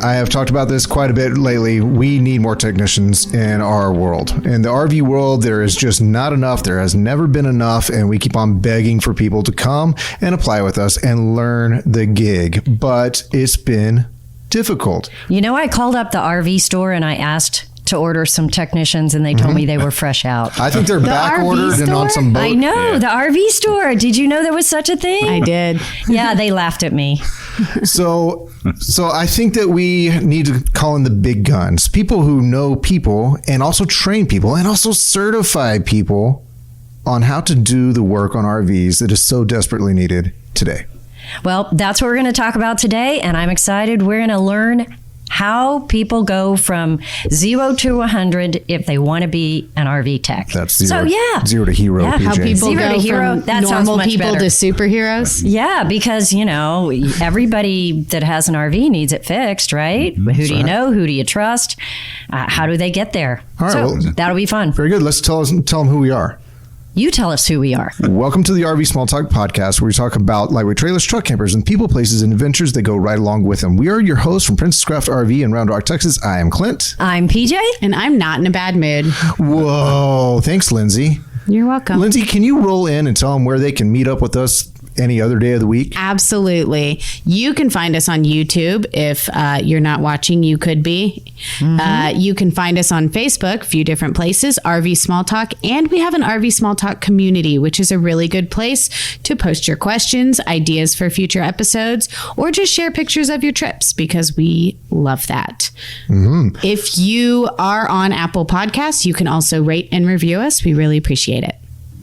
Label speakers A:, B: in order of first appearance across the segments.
A: I have talked about this quite a bit lately. We need more technicians in our world. In the RV world, there is just not enough. There has never been enough, and we keep on begging for people to come and apply with us and learn the gig. But it's been difficult.
B: I called up the RV store and I asked to order some technicians, and they told me they were fresh out.
A: I think they're back ordered and on some boat.
B: I know, the RV store. Did you know there was such a thing?
C: I did.
B: Yeah, they laughed at me.
A: So I think that we need to call in the big guns, people who know people and also train people and also certify people on how to do the work on RVs that is so desperately needed today.
B: Well, that's what we're going to talk about today, and I'm excited. We're going to learn how people go from 0 to 100 if they want to be an RV tech.
A: That's zero to hero, PJ.
C: How people
B: Zero
C: go
B: to hero,
C: from
B: that sounds
C: normal
B: much
C: people
B: better.
C: to superheroes.
B: Yeah, because, everybody that has an RV needs it fixed, right? Who do you know? Who do you trust? How do they get there?
A: All right,
B: that'll be fun.
A: Very good. Let's tell them who we are.
B: You tell us who we are.
A: Welcome to the RV Small Talk podcast, where we talk about lightweight trailers, truck campers, and people, places, and adventures that go right along with them. We are your hosts from Princess Craft RV in Round Rock, Texas. I am Clint.
B: I'm PJ.
C: And I'm not in a bad mood.
A: Whoa. Thanks, Lindsay.
C: You're welcome.
A: Lindsay, can you roll in and tell them where they can meet up with us any other day of the week?
C: Absolutely. You can find us on YouTube. If you're not watching, you could be. You can find us on Facebook, a few different places, RV Small Talk, and we have an RV Small Talk community, which is a really good place to post your questions, ideas for future episodes, or just share pictures of your trips, because we love that. If you are on Apple Podcasts, you can also rate and review us. We really appreciate it.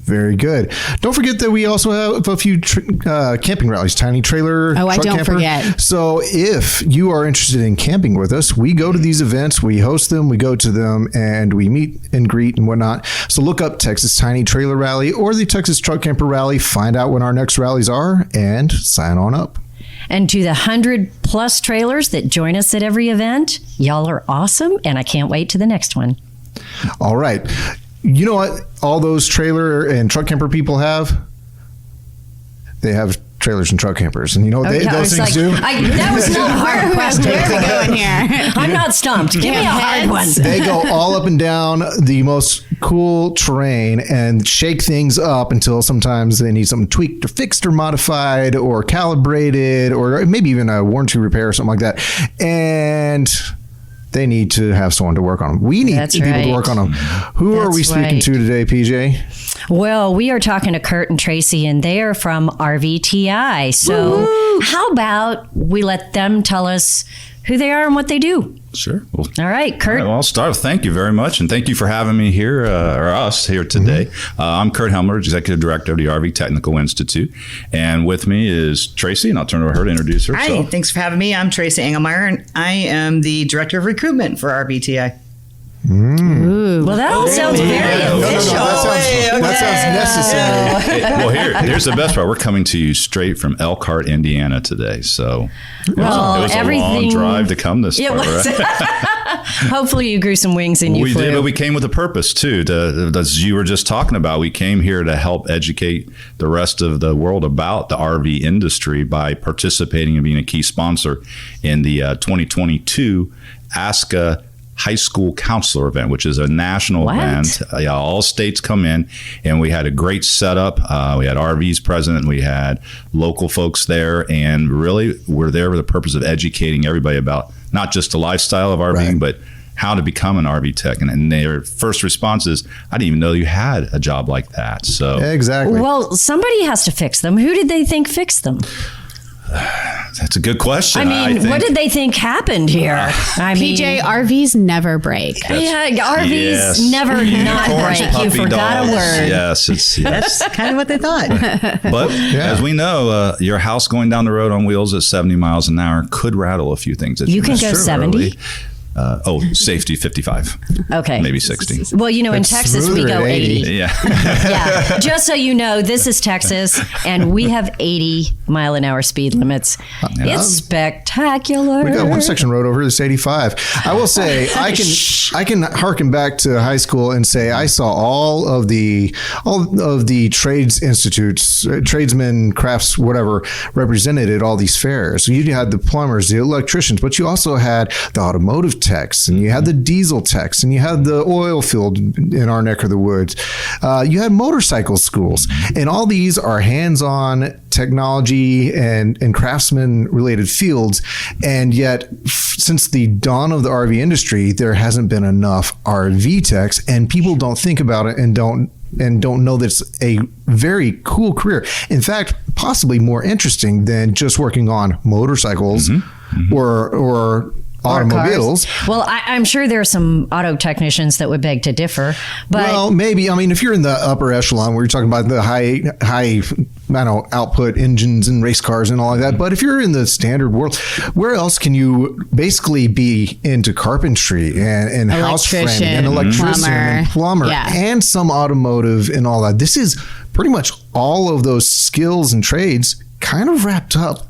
A: Very good. Don't forget that we also have a few camping rallies, tiny trailer.
C: Oh, I don't
A: camper.
C: forget.
A: So if you are interested in camping with us, we go to these events, we host them, we go to them, and we meet and greet and whatnot. So look up Texas Tiny Trailer Rally or the Texas Truck Camper Rally. Find out when our next rallies are and sign on up.
B: And to the 100+ trailers that join us at every event, y'all are awesome, and I can't wait to the next one.
A: All right. You know what all those trailer and truck camper people have? They have trailers and truck campers. And you know what those things do?
B: That was not a hard question.
C: Where are we going here?
B: I'm not stumped. Give me a hard one.
A: They go all up and down the most cool terrain and shake things up until sometimes they need something tweaked or fixed or modified or calibrated or maybe even a warranty repair or something like that. And they need to have someone to work on them. We need people to work on them. Who are we speaking to today, PJ?
B: Well, we are talking to Kurt and Tracy, and they are from RVTI. So how about we let them tell us who they are and what they do?
D: Sure. Well,
B: all right, Kurt.
D: I'll start. Thank you very much. And thank you for having me here, or us here today. I'm Curtis Hemmeler, Executive Director of the RV Technical Institute. And with me is Tracy, and I'll turn it over to her to introduce herself.
E: Hi, thanks for having me. I'm Tracy Anglemeyer, and I am the Director of Recruitment for RVTI.
B: Well, that all sounds very official.
A: That sounds necessary.
D: Well, here's the best part. We're coming to you straight from Elkhart, Indiana today. So it was a long drive to come this far. Right?
B: Hopefully you grew some wings and you flew.
D: We did, but we came with a purpose too. As you were just talking about, we came here to help educate the rest of the world about the RV industry by participating and being a key sponsor in the 2022 ASCA High School Counselor event, which is a national event. All states come in, and we had a great setup. We had RVs present, we had local folks there, and really we're there for the purpose of educating everybody about not just the lifestyle of RVing, but how to become an RV tech. And their first response is, I didn't even know you had a job like that. So
A: exactly.
B: Well, somebody has to fix them. Who did they think fixed them?
D: That's a good question.
B: I mean, what did they think happened here?
C: PJ, RVs never break.
B: RVs never not break. You forgot a word.
D: Yes,
E: That's kind of what they thought.
D: But as we know, your house going down the road on wheels at 70 miles an hour could rattle a few things.
B: You can go 70?
D: Safety 55.
B: Okay.
D: Maybe 60.
B: Well, in
A: It's
B: Texas, we
A: smoother
B: go
A: at
B: 80.
A: 80.
D: Yeah.
B: Yeah. Just so you know, this is Texas, and we have 80 mile an hour speed limits.
D: Yeah.
B: It's spectacular.
A: We got one section road over that's 85. I will say I can harken back to high school and say I saw all of the trades institutes, tradesmen, crafts, whatever, represented at all these fairs. So you had the plumbers, the electricians, but you also had the automotive techs, and you had the diesel techs, and you had the oil field in our neck of the woods. You had motorcycle schools, and all these are hands-on technology and craftsman related fields. And yet, since the dawn of the RV industry, there hasn't been enough RV techs, and people don't think about it and don't know that it's a very cool career. In fact, possibly more interesting than just working on motorcycles or automobiles.
B: Well, I'm sure there are some auto technicians that would beg to differ, but
A: Well, maybe. I mean, if you're in the upper echelon where you're talking about the high, I don't know, output engines and race cars and all of that. But if you're in the standard world, where else can you basically be into carpentry and house framing and electrician and plumber and some automotive and all that? This is pretty much all of those skills and trades kind of wrapped up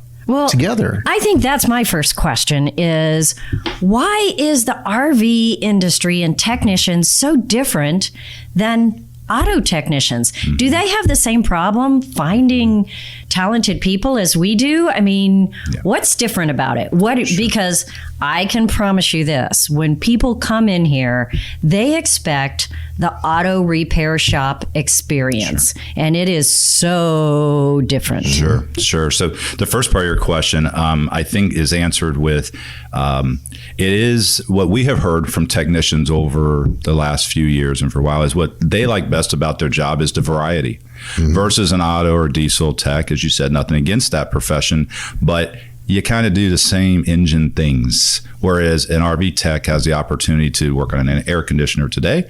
A: together.
B: I think that's my first question is why is the RV industry and technicians so different than auto technicians? Do they have the same problem finding talented people as we do? I mean, what's different about it? Because I can promise you this, when people come in here, they expect the auto repair shop experience, and it is so different.
D: Sure. So the first part of your question, I think, is answered with it is what we have heard from technicians over the last few years and for a while is what they like best about their job is the variety versus an auto or diesel tech. As you said, nothing against that profession, but you kind of do the same engine things, whereas an RV tech has the opportunity to work on an air conditioner today,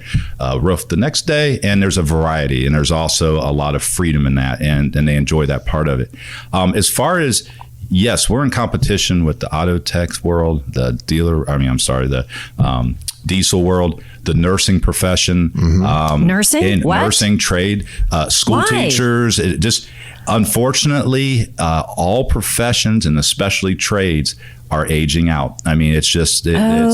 D: roof the next day, and there's a variety, and there's also a lot of freedom in that, and they enjoy that part of it. As far as yes, we're in competition with the auto techs world, the diesel world, the nursing profession,
B: nursing,
D: nursing trade, school teachers. It just unfortunately, all professions and especially trades are aging out. I mean, it's just I'm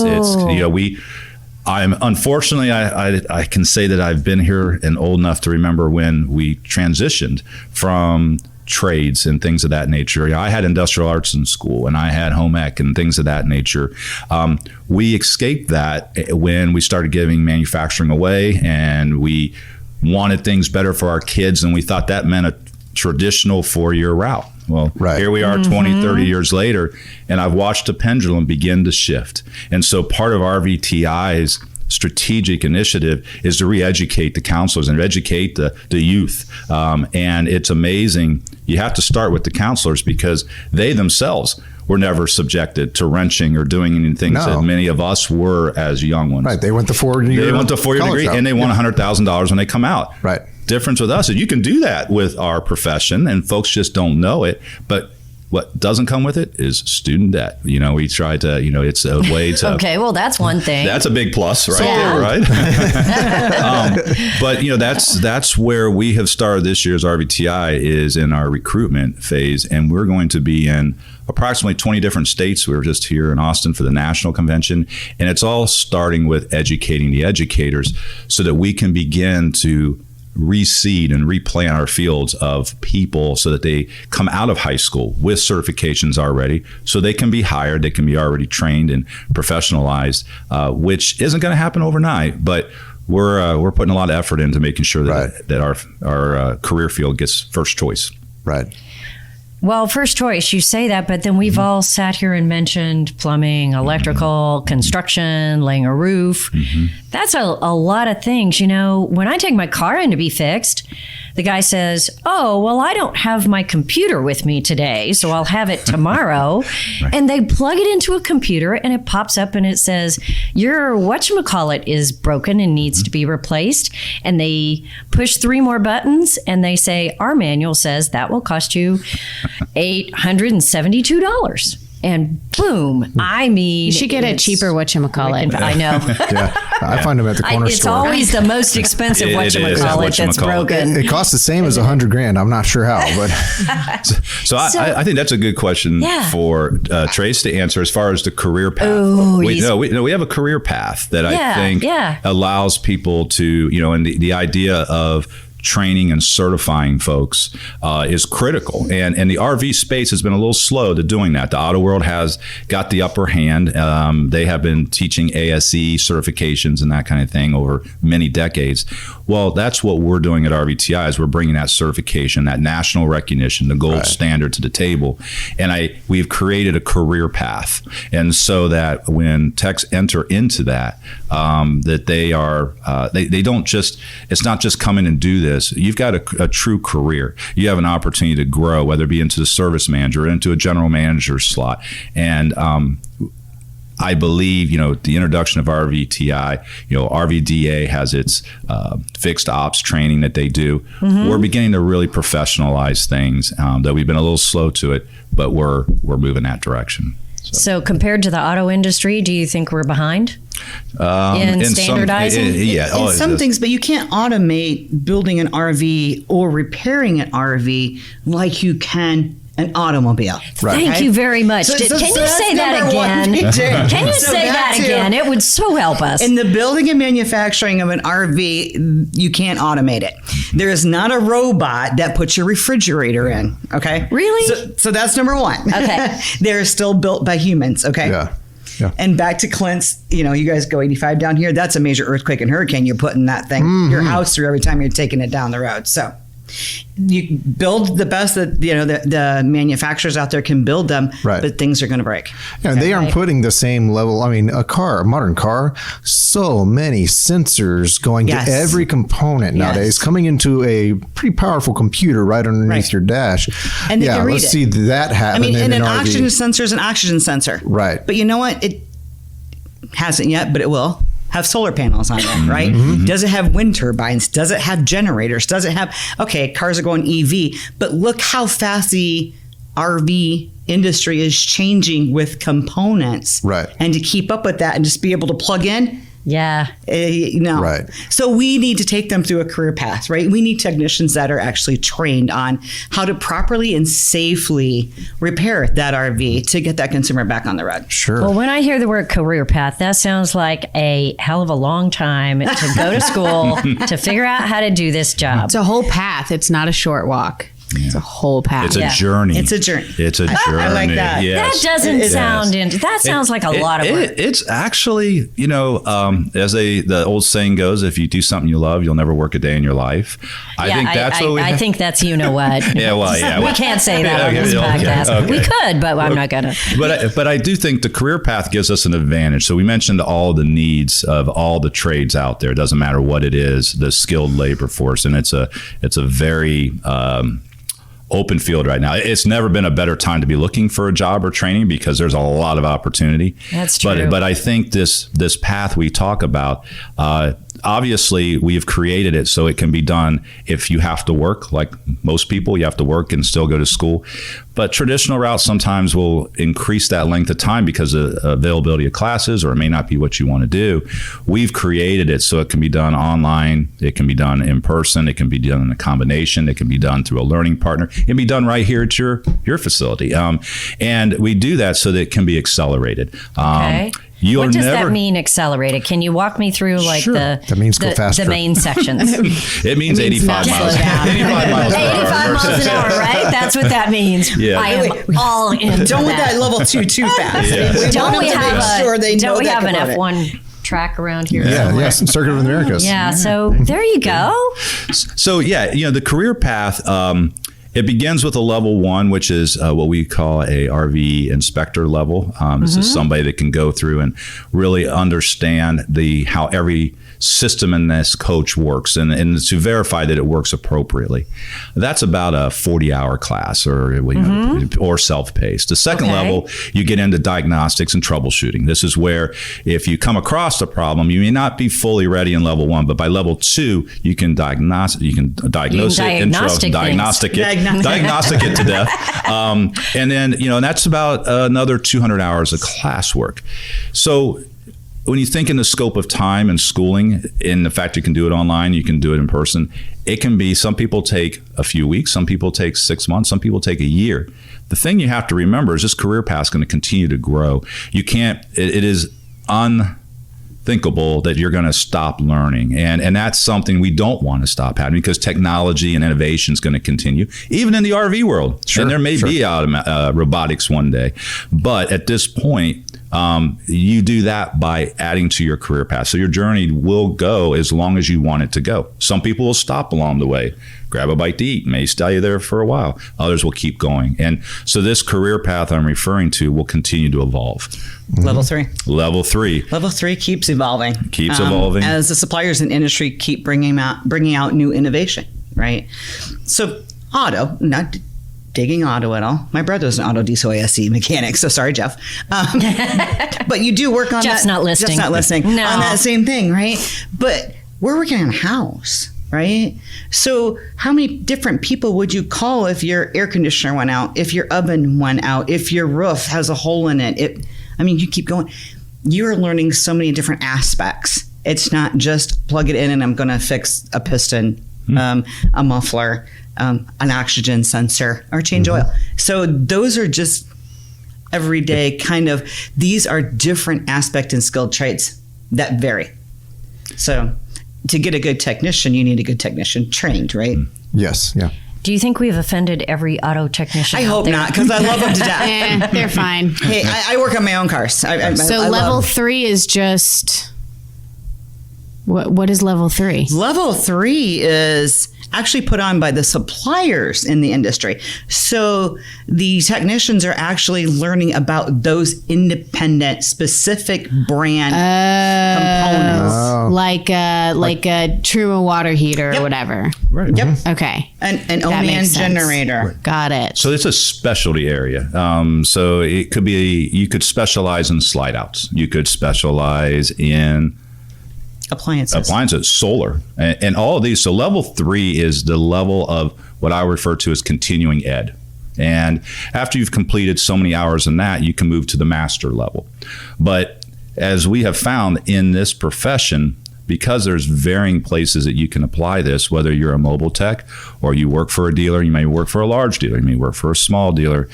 D: unfortunately, I can say that I've been here and old enough to remember when we transitioned from trades and things of that nature. I had industrial arts in school and I had home ec and things of that nature. We escaped that when we started giving manufacturing away, and we wanted things better for our kids, and we thought that meant a traditional 4-year route. Well, here we are 20, 30 years later, and I've watched the pendulum begin to shift. And so part of RVTI's strategic initiative is to re-educate the counselors and educate the youth. And it's amazing. You have to start with the counselors because they themselves were never subjected to wrenching or doing any things that many of us were as young ones.
A: Right. They went the 4-year
D: degree and they won $100,000 when they come out.
A: Right.
D: Difference with us is you can do that with our profession, and folks just don't know it. But what doesn't come with it is student debt. We try to, it's a way to.
B: Okay, well, that's one thing.
D: That's a big plus there, right? But, that's where we have started this year's RVTI is in our recruitment phase, and we're going to be in approximately 20 different states. We were just here in Austin for the national convention, and it's all starting with educating the educators so that we can begin to reseed and replant our fields of people so that they come out of high school with certifications already, so they can be hired, they can be already trained and professionalized, which isn't going to happen overnight, but we're putting a lot of effort into making sure that our career field gets first choice.
A: Right.
B: Well, first choice, you say that, but then we've all sat here and mentioned plumbing, electrical, construction, laying a roof. That's a lot of things. When I take my car in to be fixed, the guy says, "Oh, well, I don't have my computer with me today, so I'll have it tomorrow." And they plug it into a computer and it pops up and it says, "Your whatchamacallit is broken and needs to be replaced." And they push 3 more buttons and they say, "Our manual says that will cost you $872." and boom, I mean,
C: You should get a
B: it's
C: cheaper whatchamacallit.
B: I know.
A: Yeah, I find them at the corner
B: It's
A: store.
B: always the most expensive
D: It is
B: whatchamacallit that's
D: whatchamacallit.
B: broken.
A: It costs the same as $100,000. I'm not sure how, but
D: So I think that's a good question
B: Yeah.
D: for Trace to answer as far as the career path.
B: Ooh,
D: we have a career path that I think allows people to, and the idea of training and certifying folks is critical. And the RV space has been a little slow to doing that. The auto world has got the upper hand. They have been teaching ASE certifications and that kind of thing over many decades. Well, that's what we're doing at RVTI is we're bringing that certification, that national recognition, the gold standard to the table. And we've created a career path. And so that when techs enter into that, that they are, they don't just, it's not just come in and do this. You've got a true career. You have an opportunity to grow, whether it be into the service manager or into a general manager slot. And I believe, the introduction of RVTI, RVDA has its fixed ops training that they do. Mm-hmm. We're beginning to really professionalize things that we've been a little slow to it, but we're moving that direction.
B: So compared to the auto industry, do you think we're behind in standardizing?
E: In some things, but you can't automate building an RV or repairing an RV like you can an automobile.
A: Right.
B: Thank you very much. Can you say that again? Can you say that again? It would so help us.
E: In the building and manufacturing of an RV, you can't automate it. There is not a robot that puts your refrigerator in. Okay.
B: Really?
E: So that's number one. Okay. They're still built by humans. Okay.
A: yeah. Yeah.
E: And back to Clint's, you guys go 85 down here. That's a major earthquake and hurricane. You're putting that thing, your house through every time you're taking it down the road. So you build the best that the manufacturers out there can build them, but things are going to break.
A: Yeah, they aren't putting the same level. I mean, a modern car, so many sensors going to every component nowadays, coming into a pretty powerful computer right underneath your dash.
E: And they can read
A: let's
E: it.
A: see that happen.
E: I mean,
A: in
E: and an
A: RV.
E: oxygen sensor is an oxygen sensor,
A: right?
E: But you know what? It hasn't yet, but it will have solar panels on it, right? Does it have wind turbines? Does it have generators? Does it have, cars are going EV, but look how fast the RV industry is changing with components.
A: Right.
E: And to keep up with that and just be able to plug in.
B: Yeah.
E: No.
A: Right.
E: So we need to take them through a career path, right? We need technicians that are actually trained on how to properly and safely repair that RV to get that consumer back on the road.
A: Sure.
B: Well, when I hear the word career path, that sounds like a hell of a long time to go to school to figure out how to do this job.
C: It's a whole path. It's not a short walk. It's a whole path.
D: It's a journey.
E: It's a journey.
D: It's a journey.
E: I like that.
D: Yes.
B: That doesn't sound that sounds like a lot of work.
D: It's actually, as the old saying goes, if you do something you love, you'll never work a day in your life. I think that's what we
B: I think that's what.
D: Yeah, well, yeah.
B: We can't say that on this podcast.
D: Okay.
B: We could, but I'm not gonna.
D: But I do think the career path gives us an advantage. So we mentioned all the needs of all the trades out there. It doesn't matter what it is, the skilled labor force, and it's a very open field right now. It's never been a better time to be looking for a job or training because there's a lot of opportunity.
B: That's true.
D: But I think this path we talk about, obviously we have created it so it can be done if you have to work, like most people, you have to work and still go to school. But traditional routes sometimes will increase that length of time because of availability of classes, or it may not be what you want to do. We've created it so it can be done online, it can be done in person, it can be done in a combination, it can be done through a learning partner, it can be done right here at your facility. And we do that so that it can be accelerated.
B: Okay. What does that mean, accelerated? Can you walk me through
A: That means go faster.
B: the main sections?
D: It means 85 miles. 85 miles an hour.
B: 85 miles an hour, right? That's what that means.
D: Yeah.
B: I am all in.
E: Don't want that level too fast.
D: Yeah.
B: Don't we have an
E: F1
B: F1 track around here?
A: Yeah, Circuit of the Americas.
B: Yeah, so there you go.
D: So the career path, it begins with a level 1, which is what we call a RV inspector level. This is somebody that can go through and really understand how every system in this coach works and to verify that it works appropriately. That's about a 40-hour class or self-paced. The second level, you get into diagnostics and troubleshooting. This is where if you come across a problem, you may not be fully ready in level 1, but by level 2, you can diagnose it and diagnostic it. Diagnostic it to death. And then, and that's about another 200 hours of classwork. So when you think in the scope of time and schooling, in the fact you can do it online, you can do it in person, it can be, some people take a few weeks, some people take 6 months, some people take a year. The thing you have to remember is this career path is going to continue to grow. You can't, it is unthinkable that you're going to stop learning. And that's something we don't want to stop having, because technology and innovation is going to continue, even in the RV world.
A: Sure,
D: and there may be robotics one day. But at this point, you do that by adding to your career path. So your journey will go as long as you want it to go. Some people will stop along the way, grab a bite to eat, may stay you there for a while. Others will keep going. And so this career path I'm referring to will continue to evolve.
E: Level 3.
D: Level 3.
E: Level 3 keeps evolving.
D: Keeps evolving.
E: As the suppliers and industry keep bringing out new innovation, right? So auto, not digging auto at all. My brother's an auto diesel ASE mechanic, so sorry, Jeff. But you do work on
B: Jeff's
E: that.
B: not listening.
E: Jeff's not listening
B: No.
E: on that same thing, right? But we're working on a house, right? So how many different people would you call if your air conditioner went out, if your oven went out, if your roof has a hole in it? You keep going. You're learning so many different aspects. It's not just plug it in and I'm going to fix a piston, a muffler, an oxygen sensor, or change oil. So those are just everyday these are different aspect and skilled traits that vary. So to get a good technician, you need a good technician trained, right?
A: Yes. Yeah.
B: Do you think we've offended every auto technician?
E: I
B: out
E: hope
B: there?
E: not, because I love them to death.
C: They're fine.
E: Hey, I work on my own cars.
C: So
E: I
C: level
E: love-
C: 3 is just what is level 3?
E: Level 3 is actually put on by the suppliers in the industry. So the technicians are actually learning about those independent, specific brand components.
C: Like a Truma water heater or whatever.
D: Right.
E: Yep.
C: Okay.
E: An
C: That
E: Oman
C: makes sense.
E: generator.
C: Got it.
D: So it's a specialty area. So it could be, you could specialize in slide outs. You could specialize in appliances, solar, and all of these. So level 3 is the level of what I refer to as continuing ed. And after you've completed so many hours in that, you can move to the master level. But as we have found in this profession, because there's varying places that you can apply this, whether you're a mobile tech or you work for a dealer, you may work for a large dealer, you may work for a small dealer,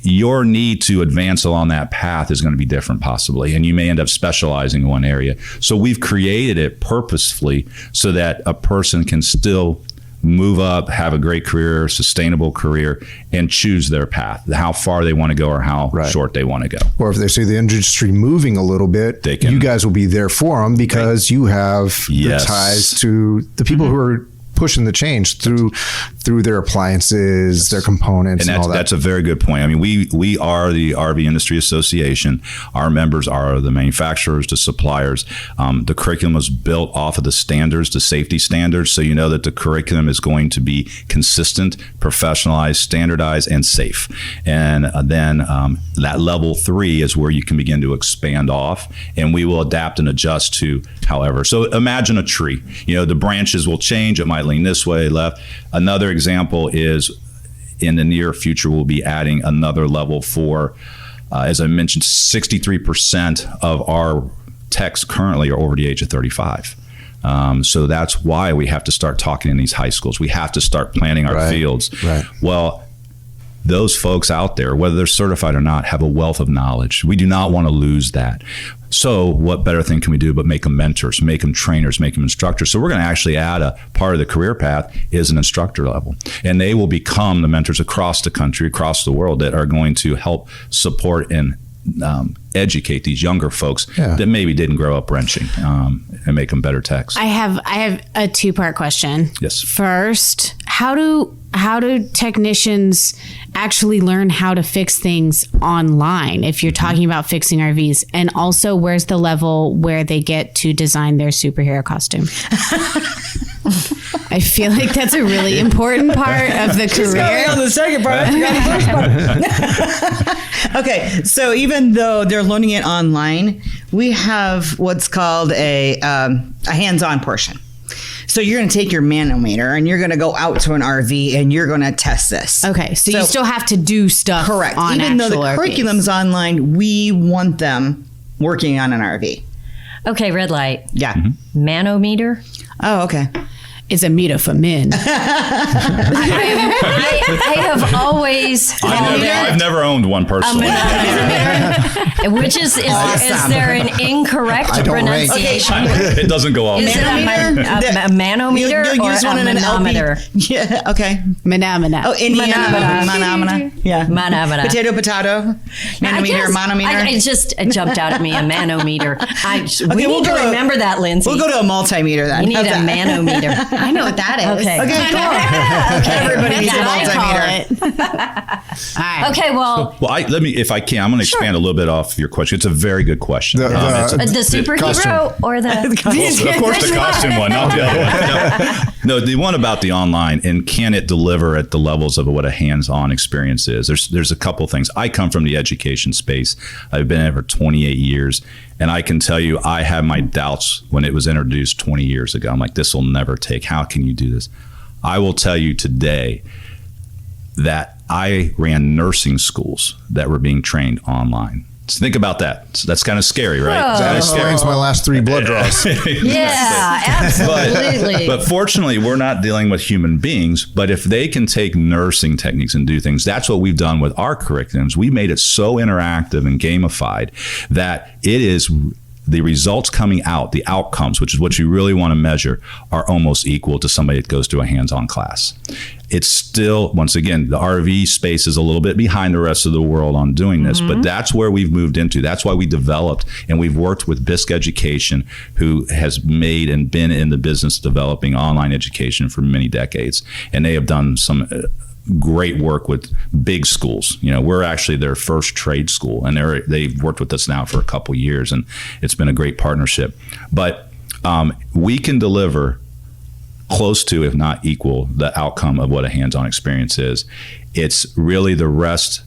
D: your need to advance along that path is going to be different possibly, and you may end up specializing in one area. So we've created it purposefully so that a person can still move up, have a great career, sustainable career, and choose their path, how far they want to go or how short they want to go.
A: Or if they see the industry moving a little bit, you guys will be there for them because you have the ties to the people who are pushing the change through their appliances, their components, and all that.
D: That's a very good point. I mean, we are the RV Industry Association. Our members are the manufacturers, the suppliers. The curriculum was built off of the standards, the safety standards. So you know that the curriculum is going to be consistent, professionalized, standardized, and safe. And then that level 3 is where you can begin to expand off, and we will adapt and adjust to however. So imagine a tree. The branches will change. It might lean this way, left. Another example is in the near future, we'll be adding another level 4. As I mentioned, 63% of our techs currently are over the age of 35. So that's why we have to start talking in these high schools. We have to start planning our fields. Right. Well, those folks out there, whether they're certified or not, have a wealth of knowledge. We do not want to lose that. So what better thing can we do but make them mentors, make them trainers, make them instructors? So we're going to actually add a part of the career path is an instructor level. And they will become the mentors across the country, across the world that are going to help support and educate these younger folks that maybe didn't grow up wrenching and make them better techs.
C: I have a 2-part question.
D: Yes.
C: First, how do technicians actually learn how to fix things online if you're talking about fixing RVs? And also, where's the level where they get to design their superhero costume? I feel like that's a really important part of the career.
E: On the second part, I forgot the first part. Okay, so even though they're learning it online, we have what's called a hands-on portion. So you're going to take your manometer and you're going to go out to an RV and you're going to test this.
C: Okay, so you still have to do stuff.
E: Correct.
C: On
E: Even though the
C: actual RVs.
E: curriculum's online, we want them working on an RV.
B: Okay, red light.
E: Yeah.
B: Manometer.
E: Oh, okay.
C: It's a meter for men.
B: I have always
D: I've never owned one personally.
B: which is there an incorrect
A: I don't rate.
B: pronunciation?
D: It doesn't go off.
B: Is it a manometer
E: You'll
B: or
E: use
B: a
E: one in an
B: manometer?
E: LP. Yeah, okay.
C: Manamana.
E: Oh, Indiana.
B: Manamana.
E: Manamana. Yeah.
B: Manamana.
E: Potato. Manometer, manometer.
B: It jumped out at me, a manometer. We need to remember that, Lindsay.
E: We'll go to a multimeter then.
B: You need
E: How's
B: a
E: that?
B: manometer.
C: I know what that is.
B: Okay.
E: Okay, cool. Everybody needs a multimeter.
C: All right.
B: Okay, well,
D: Let me, if I can, I'm going to expand a little bit off your question. It's a very good question.
A: The
B: superhero
A: costume.
B: or the...
D: Of course, the costume one, not the other one. No, the one about the online and can it deliver at the levels of what a hands-on experience is. There's a couple things. I come from the education space. I've been in it for 28 years, and I can tell you I had my doubts when it was introduced 20 years ago. I'm like, this will never take. How can you do this? I will tell you today that I ran nursing schools that were being trained online. So think about that. So that's kind of scary, right? It's kind of scary.
A: Explains my last 3 blood draws.
B: Yeah, absolutely.
D: But fortunately, we're not dealing with human beings. But if they can take nursing techniques and do things, that's what we've done with our curriculums. We made it so interactive and gamified that it is the results coming out, the outcomes, which is what you really want to measure, are almost equal to somebody that goes through a hands-on class. It's still, once again, the RV space is a little bit behind the rest of the world on doing this, but that's where we've moved into. That's why we developed, and we've worked with Bisque Education, who has made and been in the business developing online education for many decades. And they have done some great work with big schools. You know, we're actually their first trade school, and they've worked with us now for a couple years, and it's been a great partnership. But we can deliver close to, if not equal, the outcome of what a hands-on experience is. It's really the rest.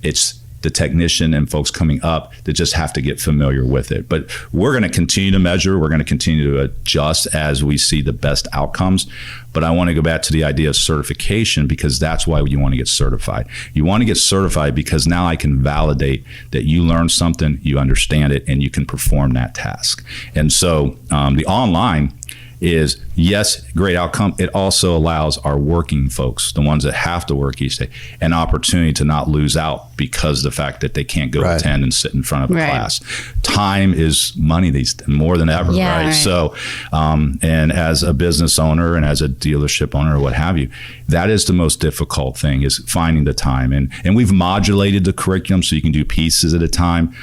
D: It's the technician and folks coming up that just have to get familiar with it. But we're going to continue to measure. We're going to continue to adjust as we see the best outcomes. But I want to go back to the idea of certification, because that's why you want to get certified. You want to get certified because now I can validate that you learned something, you understand it, and you can perform that task. And so the online is, yes, great outcome. It also allows our working folks, the ones that have to work each day, an opportunity to not lose out because of the fact that they can't go attend and sit in front of a class. Time is money these more than ever, right? So, and as a business owner and as a dealership owner or what have you, that is the most difficult thing, is finding the time. And we've modulated the curriculum so you can do pieces at a time.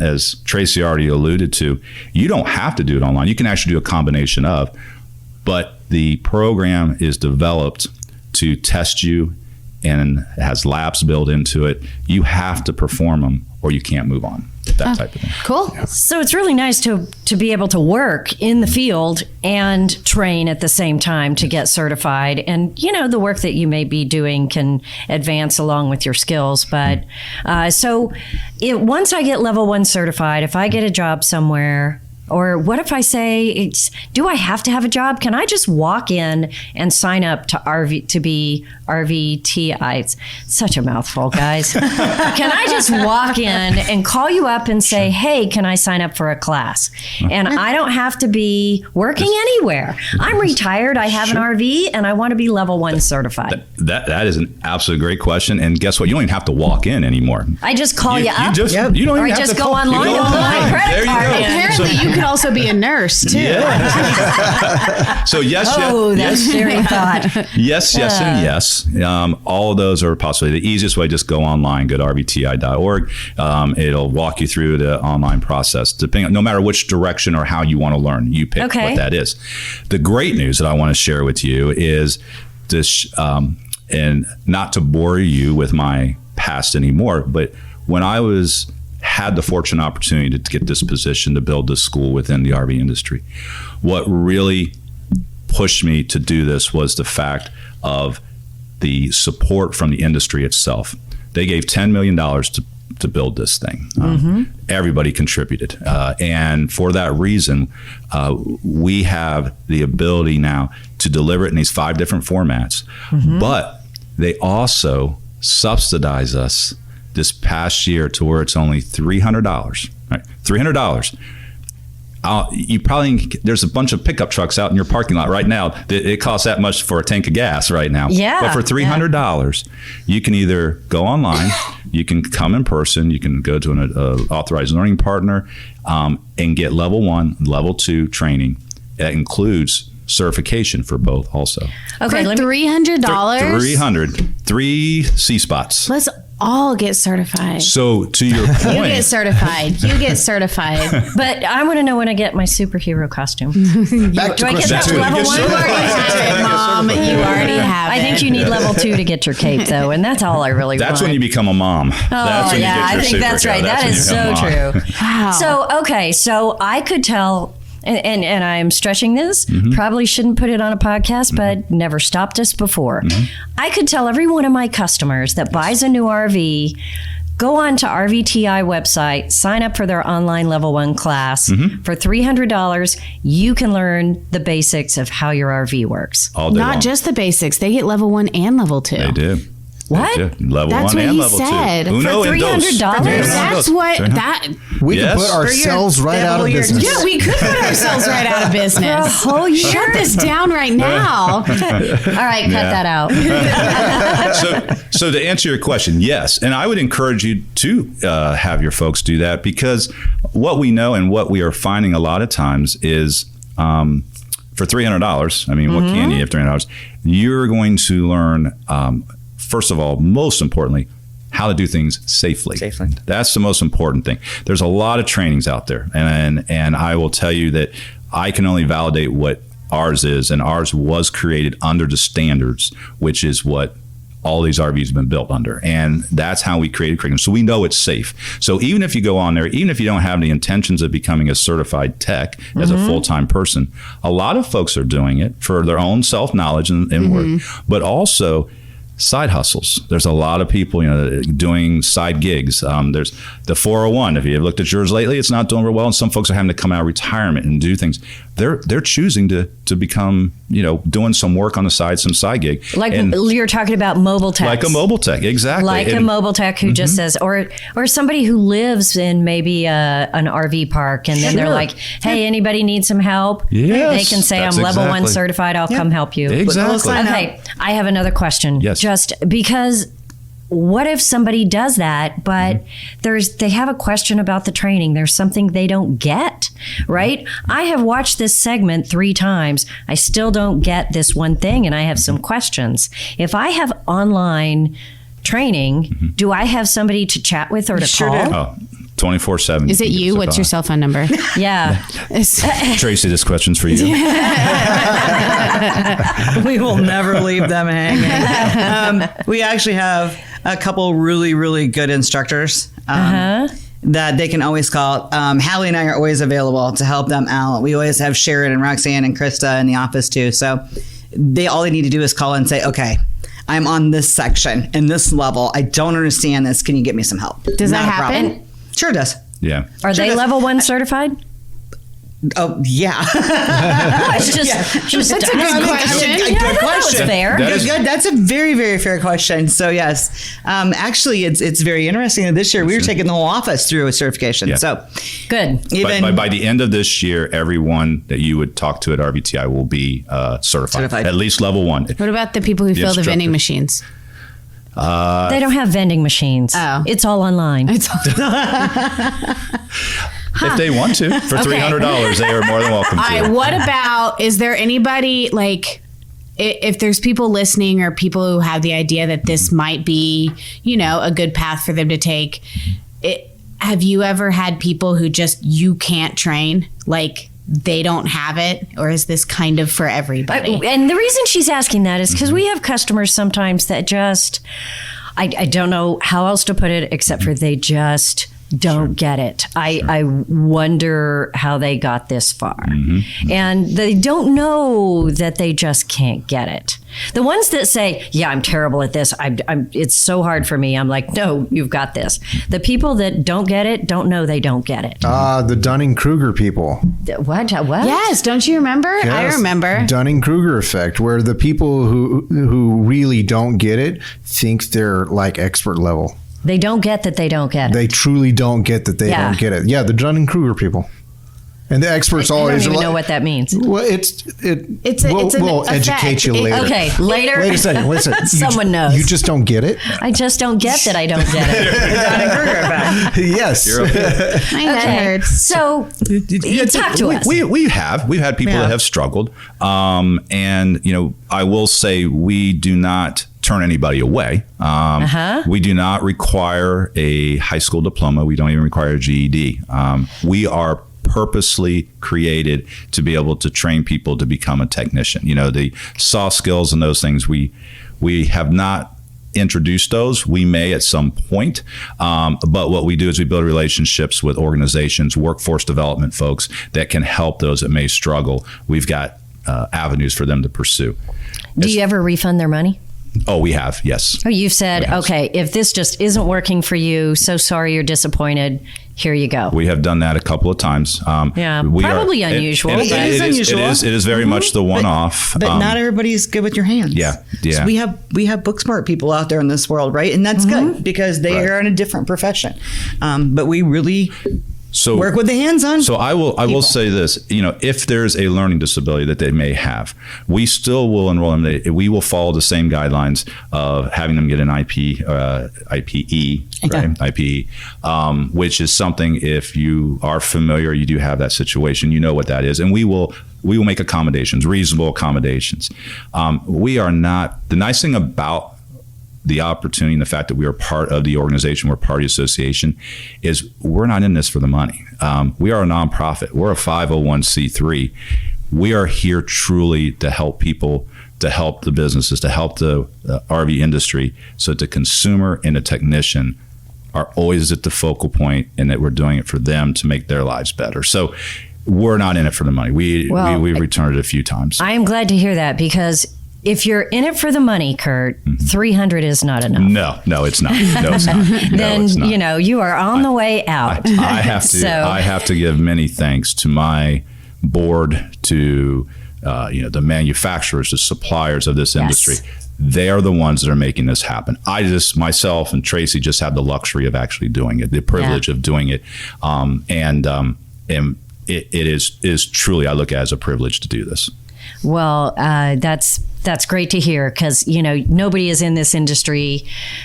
D: As Tracy already alluded to, you don't have to do it online. You can actually do a combination of, but the program is developed to test you and has labs built into it. You have to perform them or you can't move on. That type of thing.
C: Cool.
B: So it's really nice to be able to work in the field and train at the same time to get certified. And, you know, the work that you may be doing can advance along with your skills. But once I get level 1 certified, if I get a job somewhere, or what if I say, do I have to have a job? Can I just walk in and sign up to be RVTI? It's such a mouthful, guys. Can I just walk in and call you up and say, hey, can I sign up for a class? And I don't have to be working anywhere. I'm retired. I have an RV and I want to be level 1 certified.
D: That is an absolutely great question. And guess what? You don't even have to walk in anymore.
B: I just call you up.
D: You don't even
B: or I
D: have
B: just
D: to
B: go online and put my credit card in.
C: Apparently, you could also be a nurse too.
D: Yeah. So yes,
B: that's scary thought.
D: Yes, and yes. All of those are possible. The easiest way, just go online, go to rvti.org. It'll walk you through the online process. Depending, no matter which direction or how you want to learn, you pick what that is. The great news that I want to share with you is this, and not to bore you with my past anymore, but when I had the fortunate opportunity to get this position to build this school within the RV industry, what really pushed me to do this was the fact of the support from the industry itself. They gave $10 million to to build this thing. Everybody contributed. And for that reason, we have the ability now to deliver it in these 5 different formats. But they also subsidize us this past year to where it's only $300. Right? $300. You probably, there's a bunch of pickup trucks out in your parking lot right now that it costs that much for a tank of gas right now.
B: Yeah.
D: But for $300, you can either go online, you can come in person, you can go to an authorized learning partner, and get level 1, level 2 training. That includes certification for both also.
B: Okay,
C: For $300?
D: 3 C spots.
C: Let's all get certified.
D: So to your point.
C: You get certified. You get certified.
B: But I want to know when I get my superhero costume.
A: Back to
B: Do I get
A: question
B: that
A: 2.
B: level 1?
C: You already have it, Mom. You already have
B: I
C: it.
B: think you need level 2 to get your cape, though, and that's all I really want.
D: That's when you become a mom.
B: Oh,
D: That's when
B: yeah,
D: you
B: I
D: get your
B: think that's
D: superhero.
B: right. That
D: when
B: is
D: you
B: so
D: become a mom.
B: true.
C: Wow.
B: So, okay, so I could tell, and I'm stretching this, probably shouldn't put it on a podcast, but never stopped us before. I could tell every one of my customers that buys a new RV, go on to RVTI website, sign up for their online level 1 class. For $300, you can learn the basics of how your RV works.
D: All day
C: Not
D: long.
C: just the basics. They get level 1 and level 2.
D: They do.
B: What?
D: They do. Level
C: That's
D: 1
C: what
D: and
C: he
D: level
C: said.
D: 2.
B: For $300?
C: That's what that.
A: We
D: Yes.
A: can put ourselves right out of business.
C: Yeah, we could put ourselves right out of business.
B: For a whole year?
C: Shut this down right now.
B: All right, cut that out.
D: So to answer your question, yes. And I would encourage you to have your folks do that, because what we know and what we are finding a lot of times is for $300, I mean, what can you have $300? You're going to learn, first of all, most importantly, how to do things safely. That's the most important thing. There's a lot of trainings out there. And I will tell you that I can only validate what ours is. And ours was created under the standards, which is what all these RVs have been built under. And that's how we created curriculum. So we know it's safe. So even if you go on there, even if you don't have the intentions of becoming a certified tech as a full-time person, a lot of folks are doing it for their own self-knowledge and work, but also side hustles. There's a lot of people, doing side gigs. There's the 401. If you have looked at yours lately, it's not doing real well. And some folks are having to come out of retirement and do things. They're choosing to become, doing some work on the side, some side gig.
B: Like you're talking about mobile tech.
D: Like a mobile tech, exactly.
B: Like a mobile tech who just says, or somebody who lives in maybe an RV park, and then they're like, hey, anybody need some help?
D: Yes,
B: they can say, I'm
D: that's
B: level 1
D: exactly.
B: certified, I'll come help you.
D: Exactly.
B: Okay, I have another question.
D: Yes.
B: Just because what if somebody does that, but they have a question about the training? There's something they don't get, right? I have watched this segment 3 times. I still don't get this one thing, and I have some questions. If I have online training, do I have somebody to chat with or to call?
D: Oh, 24/7.
C: Is it you? What's your cell phone number?
B: Yeah.
D: Tracy, this question's for you.
E: We will never leave them hanging. We actually have a couple really, really good instructors that they can always call. Hallie and I are always available to help them out. We always have Sharon and Roxanne and Krista in the office too. So all they need to do is call and say, okay, I'm on this section in this level. I don't understand this. Can you get me some help?
C: Does that
E: Not a
C: happen?
E: problem. Sure does.
D: Yeah.
B: Are they level 1 certified?
E: Oh, yeah.
B: It's just
C: That's a good question.
E: A
B: Yeah,
E: good
B: that was
E: question.
B: fair.
D: That is-
E: Good. That's a very, very fair question. So yes, actually, it's very interesting that this year we were taking the whole office through a certification.
D: Yeah.
E: So
B: Good.
D: By the end of this year, everyone that you would talk to at RVTI will be certified. At least level 1.
C: What about the people who fill the vending machines?
B: They don't have vending machines.
C: Oh.
B: It's all online.
C: It's
D: If they want to, for $300, they are more than welcome
C: All
D: to.
C: right, what about, is there anybody, like, if there's people listening or people who have the idea that this might be, a good path for them to take, have you ever had people who just, you can't train? Like, they don't have it? Or is this kind of for everybody?
B: And the reason she's asking that is because we have customers sometimes that just, I don't know how else to put it except for they just don't get it. I wonder how they got this far. And they don't know that they just can't get it. The ones that say, yeah, I'm terrible at this. It's so hard for me. I'm like, no, you've got this. The people that don't get it don't know they don't get it.
A: The Dunning-Kruger people.
B: What?
C: Yes, don't you remember?
A: Yes.
C: I remember.
A: Dunning-Kruger effect, where the people who really don't get it think they're like expert level.
B: They don't get that they don't get it.
A: They truly don't get that they don't get it. Yeah, the Dunning-Kruger people. And the experts
B: I
A: always
B: don't even know what that means.
A: Well, we'll educate you later.
B: Okay, later.
A: Wait a second. Listen.
B: Someone knows.
A: You just don't get it?
B: I just don't get that I don't get it.
A: Yes.
D: You're okay.
C: My head hurts.
B: So, talk to us.
D: We've had people that have struggled. And, I will say we do not turn anybody away. We do not require a high school diploma. We don't even require a GED. We are purposely created to be able to train people to become a technician. The soft skills and those things, we have not introduced those. We may at some point, but what we do is we build relationships with organizations, workforce development folks that can help those that may struggle. We've got avenues for them to pursue.
B: Do you ever refund their money?
D: Oh, we have, yes.
B: Oh, you've said, okay, if this just isn't working for you, so sorry you're disappointed, here you go.
D: We have done that a couple of times.
B: Probably unusual.
E: It is unusual.
D: It is very much the one-off.
E: But not everybody's good with your hands.
D: Yeah.
E: So we have book smart people out there in this world, right? And that's good because they are in a different profession. But we really work with the hands-on.
D: So I will say this, if there's a learning disability that they may have, we still will enroll them. We will follow the same guidelines of having them get an IPE, right? IPE, which is something, if you are familiar, you do have that situation, you know what that is. And we will make accommodations, reasonable accommodations. We are not, the nice thing about the opportunity and the fact that we are part of the organization, we're part of the association, is we're not in this for the money. We are a nonprofit. We're a 501c3. We are here truly to help people, to help the businesses, to help the RV industry, so that the consumer and the technician are always at the focal point, and that we're doing it for them to make their lives better. So we're not in it for the money. We've returned it a few times.
B: I am glad to hear that, because if you're in it for the money, Kurt, $300 is not enough.
D: No, it's not. No, it's not.
B: Then,
D: it's not.
B: You are on the way out.
D: I have to give many thanks to my board, to the manufacturers, the suppliers of this industry. They are the ones that are making this happen. Myself and Tracy just have the luxury of actually doing it, the privilege of doing it. And it is truly, I look at it as a privilege to do this.
B: Well, that's great to hear, because nobody is in this industry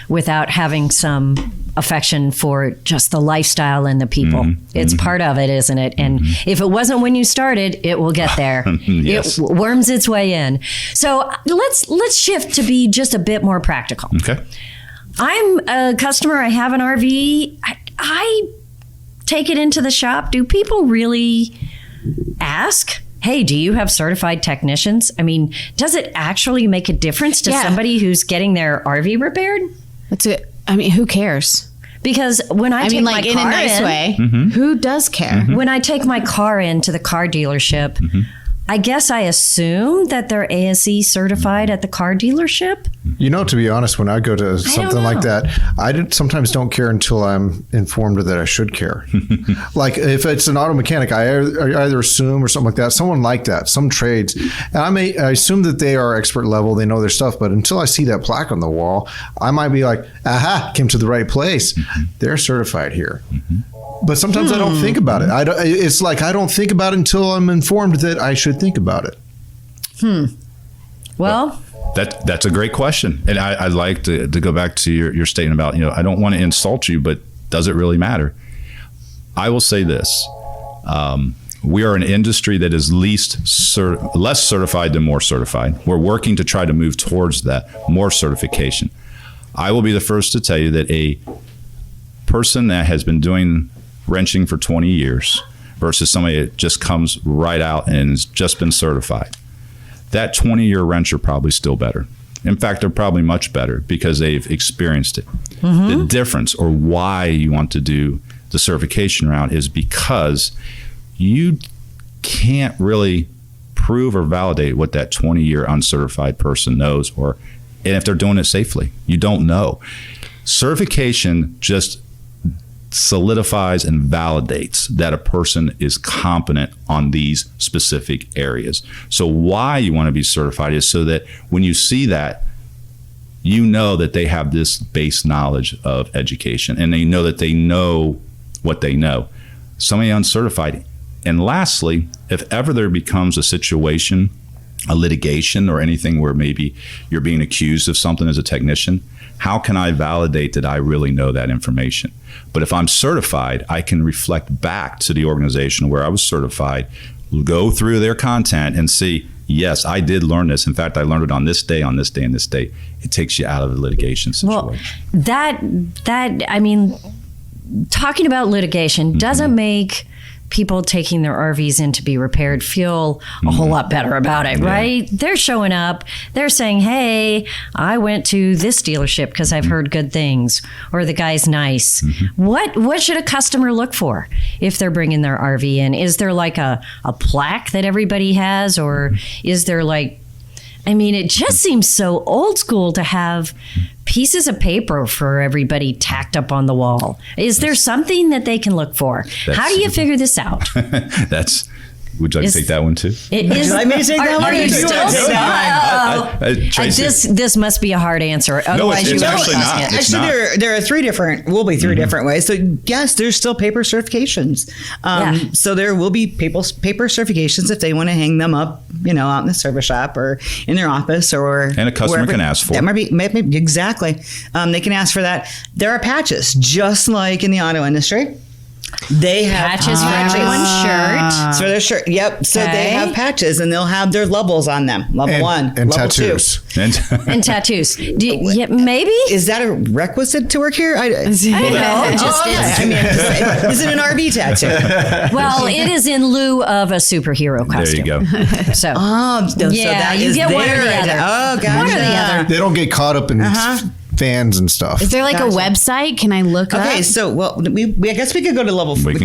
B: without having some affection for just the lifestyle and the people. It's part of it, isn't it? And if it wasn't when you started, it will get there.
D: Yes.
B: It worms its way in. So let's shift to be just a bit more practical.
D: Okay.
B: I'm a customer. I have an RV. I take it into the shop. Do people really ask, hey, do you have certified technicians? I mean, does it actually make a difference to somebody who's getting their RV repaired?
C: Who cares?
B: Because when I take my car
C: in a nice way, who does care?
B: When I take my car into the car dealership, I guess I assume that they're ASE certified at the car dealership.
A: To be honest, when I go to something like that, I sometimes don't care until I'm informed that I should care. Like if it's an auto mechanic, I either assume or something like that, someone like that, some trades. And I assume that they are expert level, they know their stuff, but until I see that plaque on the wall, I might be like, aha, came to the right place. They're certified here. But sometimes I don't think about it. It's like I don't think about it until I'm informed that I should think about it.
B: Well,
D: that's a great question, and I'd like to go back to your statement about I don't want to insult you, but does it really matter? I will say this: we are an industry that is less certified than more certified. We're working to try to move towards that more certification. I will be the first to tell you that a person that has been doing wrenching for 20 years versus somebody that just comes right out and has just been certified, that 20-year wrencher probably still better. In fact, they're probably much better because they've experienced it. The difference, or why you want to do the certification route, is because you can't really prove or validate what that 20-year uncertified person knows, and if they're doing it safely. You don't know. Certification just solidifies and validates that a person is competent on these specific areas. So why you want to be certified is so that when you see that, you know that they have this base knowledge of education, and they know that they know what they know. Somebody uncertified. And lastly, if ever there becomes a situation, a litigation or anything where maybe you're being accused of something as a technician, how can I validate that I really know that information? But if I'm certified, I can reflect back to the organization where I was certified, go through their content and see, yes, I did learn this. In fact, I learned it on this day, on this day, and this day. It takes you out of the litigation situation.
B: Well, I mean, talking about litigation doesn't make people taking their RVs in to be repaired feel a whole lot better about it, right? They're showing up, they're saying, hey, I went to this dealership because I've heard good things, or the guy's nice. What should a customer look for if they're bringing their RV in? Is there like a plaque that everybody has, or is there like, I mean, it just seems so old school to have pieces of paper for everybody tacked up on the wall. Is there something that they can look for? How do you figure this out?
D: Would you like to take that one too?
E: Would you like me to take that one?
B: Are you still? This must be a hard answer. Otherwise,
D: it's
B: you
D: actually
B: won't
D: not.
B: ask it.
D: It's
E: Actually,
D: not.
E: there are three different ways. So yes, there's still paper certifications. So there will be paper certifications if they want to hang them up, out in the service shop or in their office, or
D: and a customer can ask for.
E: That maybe exactly. They can ask for that. There are patches, just like in the auto industry. They have
B: patches for everyone's shirt.
E: So their shirt. Yep. So they have patches, and they'll have their levels on them. Level 1,
A: and
E: level
A: tattoos.
E: 2.
B: And tattoos. Maybe?
E: Is that a requisite to work here? I don't know.
B: Is it
E: an RV tattoo?
B: Well, it is in lieu of a superhero costume.
D: There you go.
B: So,
E: so that
B: you
E: is
B: get one or the
E: there.
B: other.
E: Oh, gotcha.
B: One or the other.
A: They don't get caught up in fans and stuff.
C: Is there like a website? Can I look up?
E: Okay, so I guess we could go to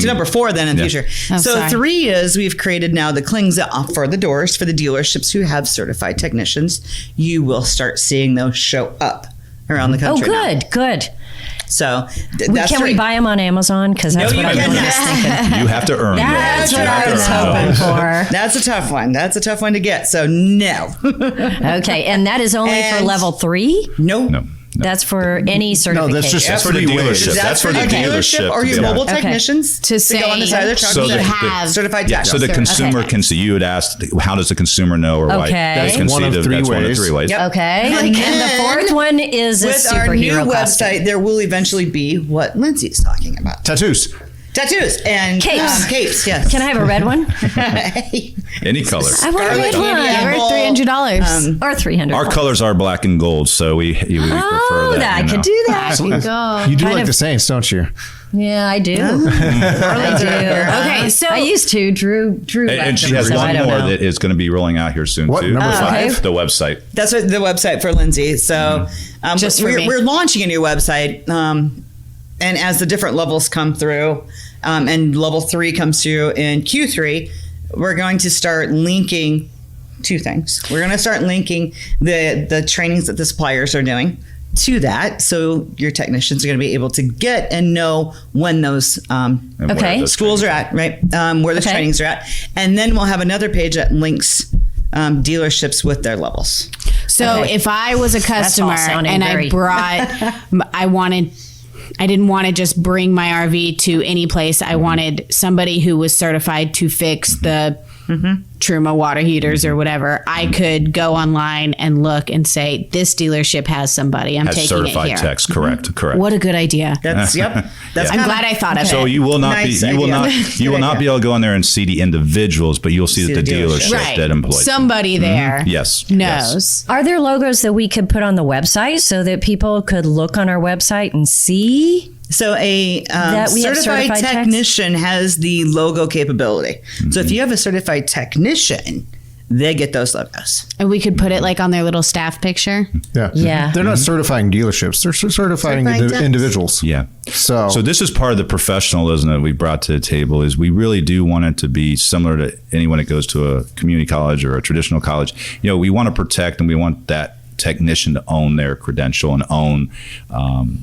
E: number 4 then in the future.
C: Oh,
E: so
C: sorry.
E: 3 is we've created now the clings for the doors for the dealerships who have certified technicians. You will start seeing those show up around the country.
B: Good.
E: So that's
B: can we buy them on Amazon? Because that's what I was thinking.
D: You have to earn
B: That's
D: those.
B: what I was hoping for.
E: That's a tough one. That's a tough one to get. So no.
B: Okay, and that is only for level 3?
E: No.
B: That's for any certification.
A: No, that's
D: for the dealership. That's for the dealership
E: or your mobile technicians
C: To say
E: go on the side of their truck
C: so
E: that
C: have
E: certified tech.
D: So the consumer can see. You had asked, how does the consumer know or why?
B: Okay.
D: They can
A: One
D: see
A: of
D: the-
A: three
D: that's one of
A: ways.
D: 3 ways.
E: Yep.
B: Okay.
E: And
B: And
E: then
B: the fourth one is a
E: With our new
B: superhero costume.
E: website, there will eventually be what Lindsay's talking about.
A: Tattoos.
E: Tattoos and
B: Capes.
E: Capes, yes.
B: Can I have a red one?
D: Any color.
B: I want a red
E: Scarlet
B: one.
E: Candy
C: worth
E: Apple.
C: $300.
B: Or 300.
D: Our colors are black and gold, so we prefer that.
B: I could do that.
C: Go.
A: You do
B: Kind
A: like
B: of-
A: the Saints, don't you?
B: Yeah, I do. I do.
C: Okay, so
B: I used to. Drew.
D: And she has
B: so I
D: one
B: don't
D: more
B: know.
D: that is going to be rolling out here soon
A: What,
D: too.
A: number 5?
B: okay.
D: The website.
E: That's what the website for Lindsay. So
C: Just for me.
E: we're launching a new website. And as the different levels come through, and level 3 comes through in Q3, we're going to start linking 2 things. We're going to start linking the trainings that the suppliers are doing to that, so your technicians are going to be able to get and know when those
D: And where
B: Okay.
D: those
E: schools are at, right? Where those
B: Okay.
E: trainings are at. And then we'll have another page that links dealerships with their levels.
C: So
B: Okay.
C: if I was a
B: all
C: customer
B: sounding
C: and
B: very-
C: I didn't want to just bring my RV to any place. I wanted somebody who was certified to fix the Truma water heaters or whatever. I could go online and look and say, this dealership has somebody. I'm
D: has
C: taking
D: certified
C: it here.
D: techs. Correct.
C: What a good idea.
E: That's That's
C: I'm
E: kinda-
C: glad I thought of it.
D: So you will not
E: Nice
D: be you will
E: idea.
D: not be able to go in there and see the individuals, but you'll see,
E: See
D: the
E: the dealership.
D: dealership that employs them.
C: Somebody there
D: Yes.
C: knows.
B: Are there logos that we could put on the website so that people could look on our website and see?
E: So a
B: That we have
E: certified
B: certified
E: technician has the logo capability. So if you have a certified technician, they get those logos.
C: And we could put it like on their little staff picture.
A: Yeah.
B: Yeah.
A: They're not certifying dealerships. They're certifying individuals.
D: Yeah.
A: So
D: this is part of the professionalism that we brought to the table. Is we really do want it to be similar to anyone that goes to a community college or a traditional college. We want to protect, and we want that technician to own their credential and own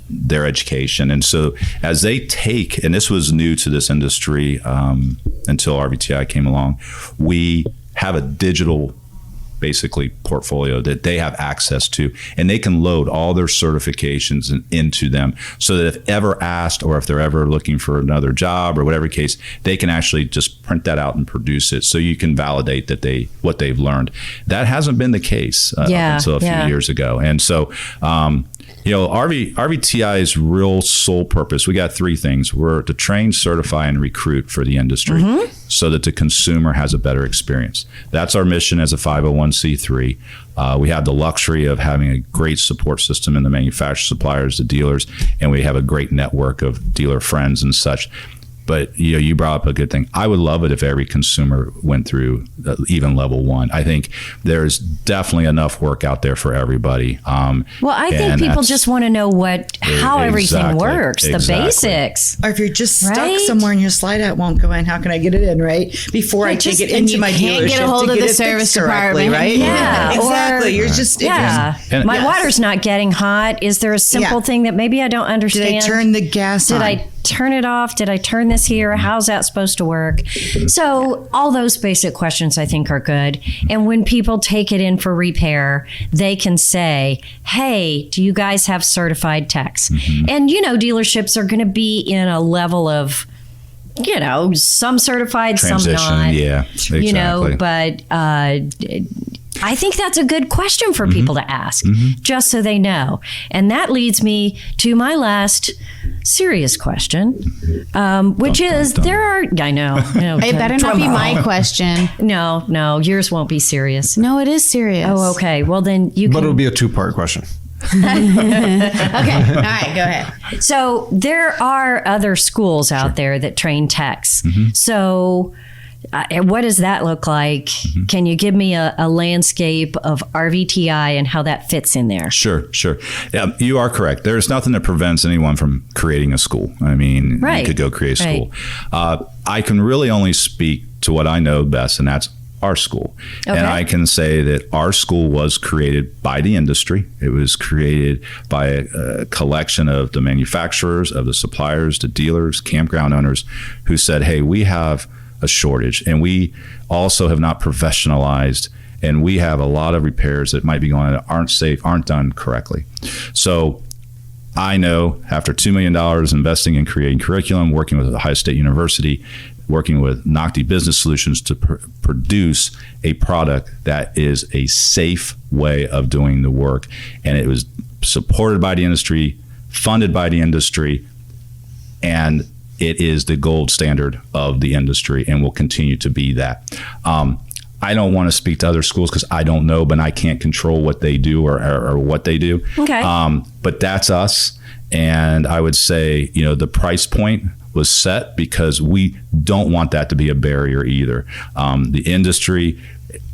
D: their education. And so as they take, and this was new to this industry until RVTI came along, we have a digital basically portfolio that they have access to, and they can load all their certifications into them, so that if ever asked, or if they're ever looking for another job or whatever case, they can actually just print that out and produce it, so you can validate that what they've learned. That hasn't been the case up until a few years ago. And so RVTI's real sole purpose, we got three things. We're to train, certify, and recruit for the industry so that the consumer has a better experience. That's our mission as a 501c3. We have the luxury of having a great support system in the manufacturer, suppliers, the dealers, and we have a great network of dealer friends and such. But you brought up a good thing. I would love it if every consumer went through even level one. I think there's definitely enough work out there for everybody.
B: Well, I think people just want to know how everything works, the basics.
E: Or if you're just stuck somewhere and your slide out won't go in, how can I get it in, right? Before I take it into my dealership,
C: can't get a hold of the service department,
E: right?
B: Yeah,
E: exactly. You're just
B: my water's not getting hot. Is there a simple thing that maybe I don't understand?
E: Did I turn the gas on?
B: Did I turn it off? Did I turn this here? How's that supposed to work? So all those basic questions I think are good. And when people take it in for repair, they can say, hey, do you guys have certified techs? And, dealerships are going to be in a level of, some certified,
D: transition,
B: some not.
D: Yeah, exactly.
B: But I think that's a good question for people to ask, just so they know. And that leads me to my last serious question, which is there are, I know.
C: It better not be my question.
B: No, yours won't be serious.
C: No, it is serious.
B: Oh, okay. Well, then you can.
A: But it'll be a two-part question.
C: Okay. All right, go ahead.
B: So there are other schools out there that train techs. So what does that look like? Can you give me a landscape of RVTI and how that fits in there?
D: Sure. Yeah, you are correct. There's nothing that prevents anyone from creating a school. I mean, you could go create a school. I can really only speak to what I know best, and that's our school. Okay. And I can say that our school was created by the industry. It was created by a collection of the manufacturers, of the suppliers, the dealers, campground owners who said, hey, we have a shortage, and we also have not professionalized, and we have a lot of repairs that might be going on that aren't safe, aren't done correctly. So I know after $2 million investing in creating curriculum, working with Ohio State University, working with NOCTI Business Solutions to produce a product that is a safe way of doing the work, and it was supported by the industry, funded by the industry, and it is the gold standard of the industry and will continue to be that. I don't want to speak to other schools because I don't know, but I can't control what they do or what they do. Okay. But that's us. And I would say, the price point was set because we don't want that to be a barrier either. The industry,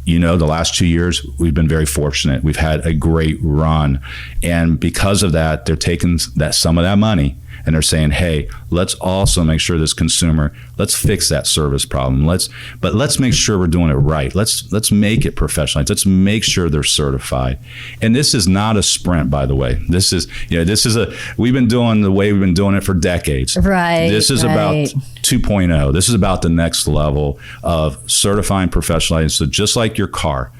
D: the last 2 years, we've been very fortunate. We've had a great run. And because of that, they're taking some of that money and they're saying, hey, let's also make sure this consumer, let's fix that service problem. Let's make sure we're doing it right. Let's make it professionalized. Let's make sure they're certified. And this is not a sprint, by the way. We've been doing the way we've been doing it for decades.
B: Right.
D: This is about 2.0. This is about the next level of certifying professionalized. So just like your car,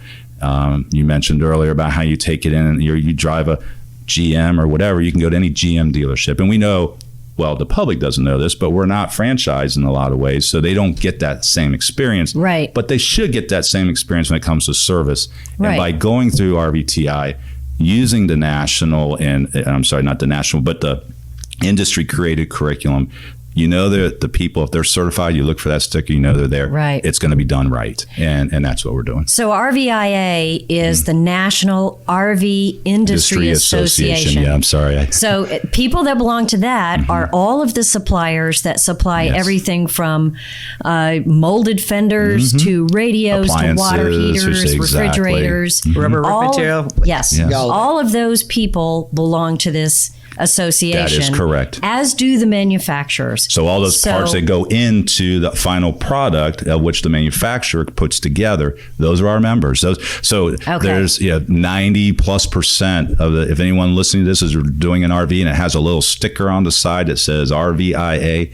D: you mentioned earlier about how you take it in and you drive a GM or whatever, you can go to any GM dealership. And we know, well, the public doesn't know this, but we're not franchised in a lot of ways, so they don't get that same experience.
B: Right.
D: But they should get that same experience when it comes to service.
B: Right.
D: And by going through RVTI, using the national, and I'm sorry, not the national, but the industry created curriculum, You know that the people, if they're certified, you look for that sticker, you know they're there.
B: Right.
D: It's going to be done right. And that's what we're doing.
B: So RVIA is the National RV Industry Association.
D: Yeah, I'm sorry.
B: So people that belong to that are all of the suppliers that supply everything from molded fenders to radios to water heaters, refrigerators,
E: rubber material.
B: Yes. All of those people belong to this association.
D: That is correct.
B: As do the manufacturers.
D: So all those parts that go into the final product, which the manufacturer puts together, those are our members. There's 90+% of the, if anyone listening to this is doing an RV and it has a little sticker on the side that says RVIA,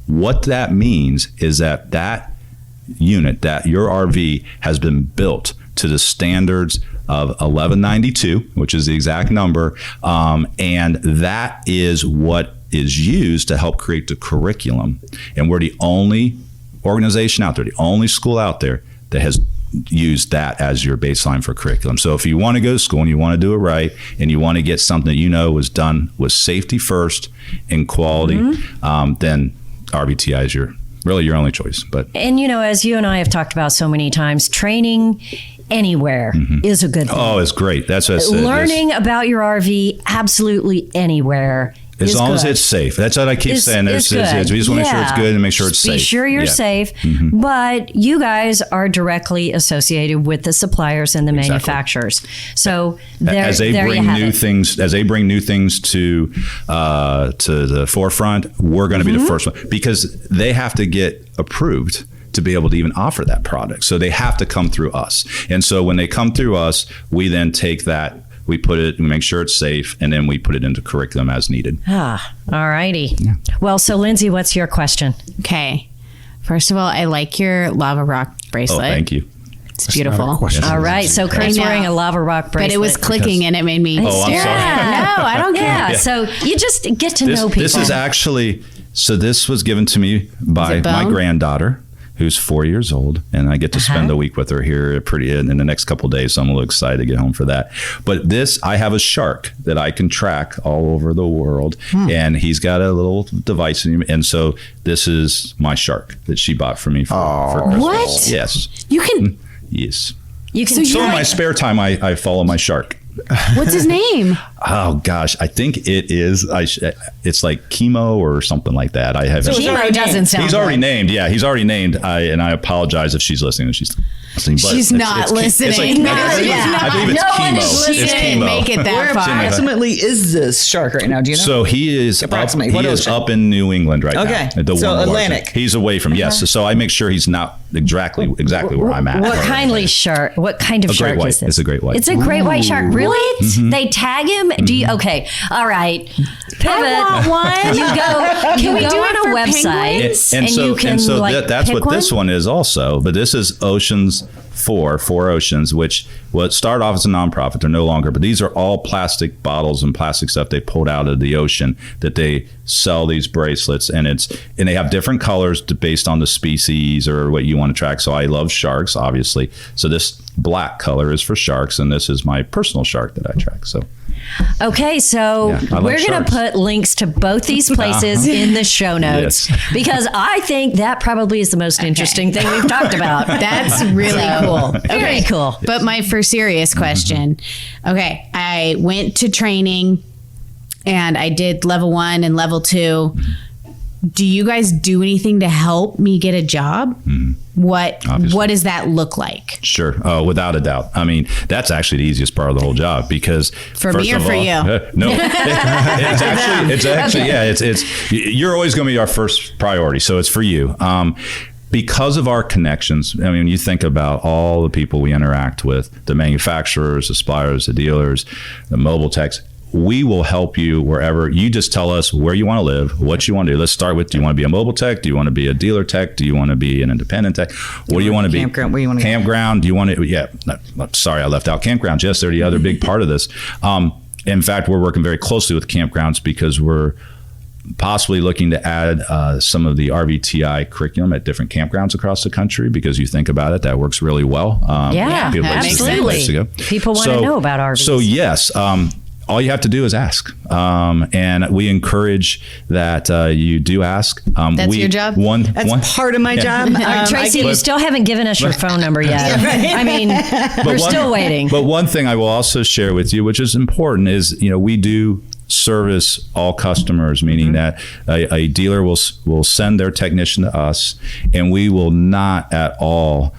D: what that means is that unit, that your RV has been built to the standards of 1192, which is the exact number, and that is what is used to help create the curriculum. And we're the only organization out there, the only school out there that has used that as your baseline for curriculum. So if you want to go to school and you want to do it right, and you want to get something that you know was done with safety first and quality, then RVTI is your only choice.
B: And as you and I have talked about so many times, training anywhere is a good thing.
D: Oh, it's great. That's what I said.
B: Learning about your RV absolutely anywhere.
D: As long as it's safe. That's what I keep saying. We just want to make sure it's good and make sure it's safe.
B: Be sure you're safe. But you guys are directly associated with the suppliers and the manufacturers. So
D: as they bring new things to the forefront, we're going to be the first one, because they have to get approved to be able to even offer that product. So they have to come through us. And so when they come through us, we then take that, we make sure it's safe, and then we put it into curriculum as needed.
B: All righty. Yeah. Well, so Lindsay, what's your question?
C: Okay. First of all, I like your lava rock bracelet.
D: Oh, thank you.
C: It's beautiful.
B: All right. So Kurt's wearing a lava rock bracelet.
C: But it was clicking and it made me
D: I'm sorry.
C: No, I don't care.
B: Yeah. So you just get to know people.
D: This is actually, this was given to me by my granddaughter, who's 4 years old, and I get to spend a week with her here in the next couple of days, so I'm a little excited to get home for that. But I have a shark that I can track all over the world, and he's got a little device in him, and so this is my shark that she bought for me for Christmas.
C: What?
D: Yes.
C: You can...
D: Yes.
B: You can.
D: So in my spare time, I follow my shark.
C: What's his name?
D: Oh gosh, I think it is. It's like Chemo or something like that. I haven't.
B: Chemo doesn't sound.
D: He's already named. Yeah, he's already named. And I apologize if she's listening. She's listening. But
C: she's not listening.
D: I believe it's Chemo.
C: It's Chemo. Make it that
E: Where
C: far.
E: approximately is this shark right now? Do you know?
D: So he is up in New England right now.
E: Okay.
D: So
E: Atlantic.
D: He's away from So I make sure he's not exactly where I'm at.
B: What kind of shark? What kind of shark is this?
D: It's a great white.
B: It's a great white shark. Really? They tag him? Do you? Okay. All right. Pivot.
C: I want one.
B: You go on a website and you can
D: that's what this one is also. But this is Oceans 4 Oceans, which started off as a nonprofit. They're no longer, but these are all plastic bottles and plastic stuff they pulled out of the ocean that they sell these bracelets, and they have different colors based on the species or what you want to track. So I love sharks, obviously. So this black color is for sharks, and this is my personal shark that I track. So.
B: Okay, so we're going to put links to both these places in the show notes because I think that probably is the most interesting thing we've talked about.
C: That's really cool.
B: Very cool.
C: But my first serious question. Okay, I went to training and I did level 1 and level 2. Do you guys do anything to help me get a job? What does that look like?
D: Sure. Without a doubt. I mean, that's actually the easiest part of the whole job because
C: for me or for you?
D: No, it's actually, you're always going to be our first priority. So it's for you. Because of our connections, I mean, you think about all the people we interact with, the manufacturers, the suppliers, the dealers, the mobile techs, we will help you wherever. You just tell us where you want to live, what you want to do. Let's start with, do you want to be a mobile tech? Do you want to be a dealer tech? Do you want to be an independent tech? What do you want to be?
E: Campground. Where do you want to
D: Campground. Do you want to, sorry, I left out campgrounds. Yes, they're the other big part of this. In fact, we're working very closely with campgrounds because we're possibly looking to add some of the RVTI curriculum at different campgrounds across the country because you think about it, that works really well.
B: Absolutely. People want to know about RVs.
D: So yes, all you have to do is ask. And we encourage that you do ask.
C: That's your job?
E: That's part of my job.
B: Tracy, you still haven't given us your phone number yet. I mean, we're still waiting.
D: But one thing I will also share with you, which is important, is we do service all customers, meaning that a dealer will send their technician to us, and we will not at all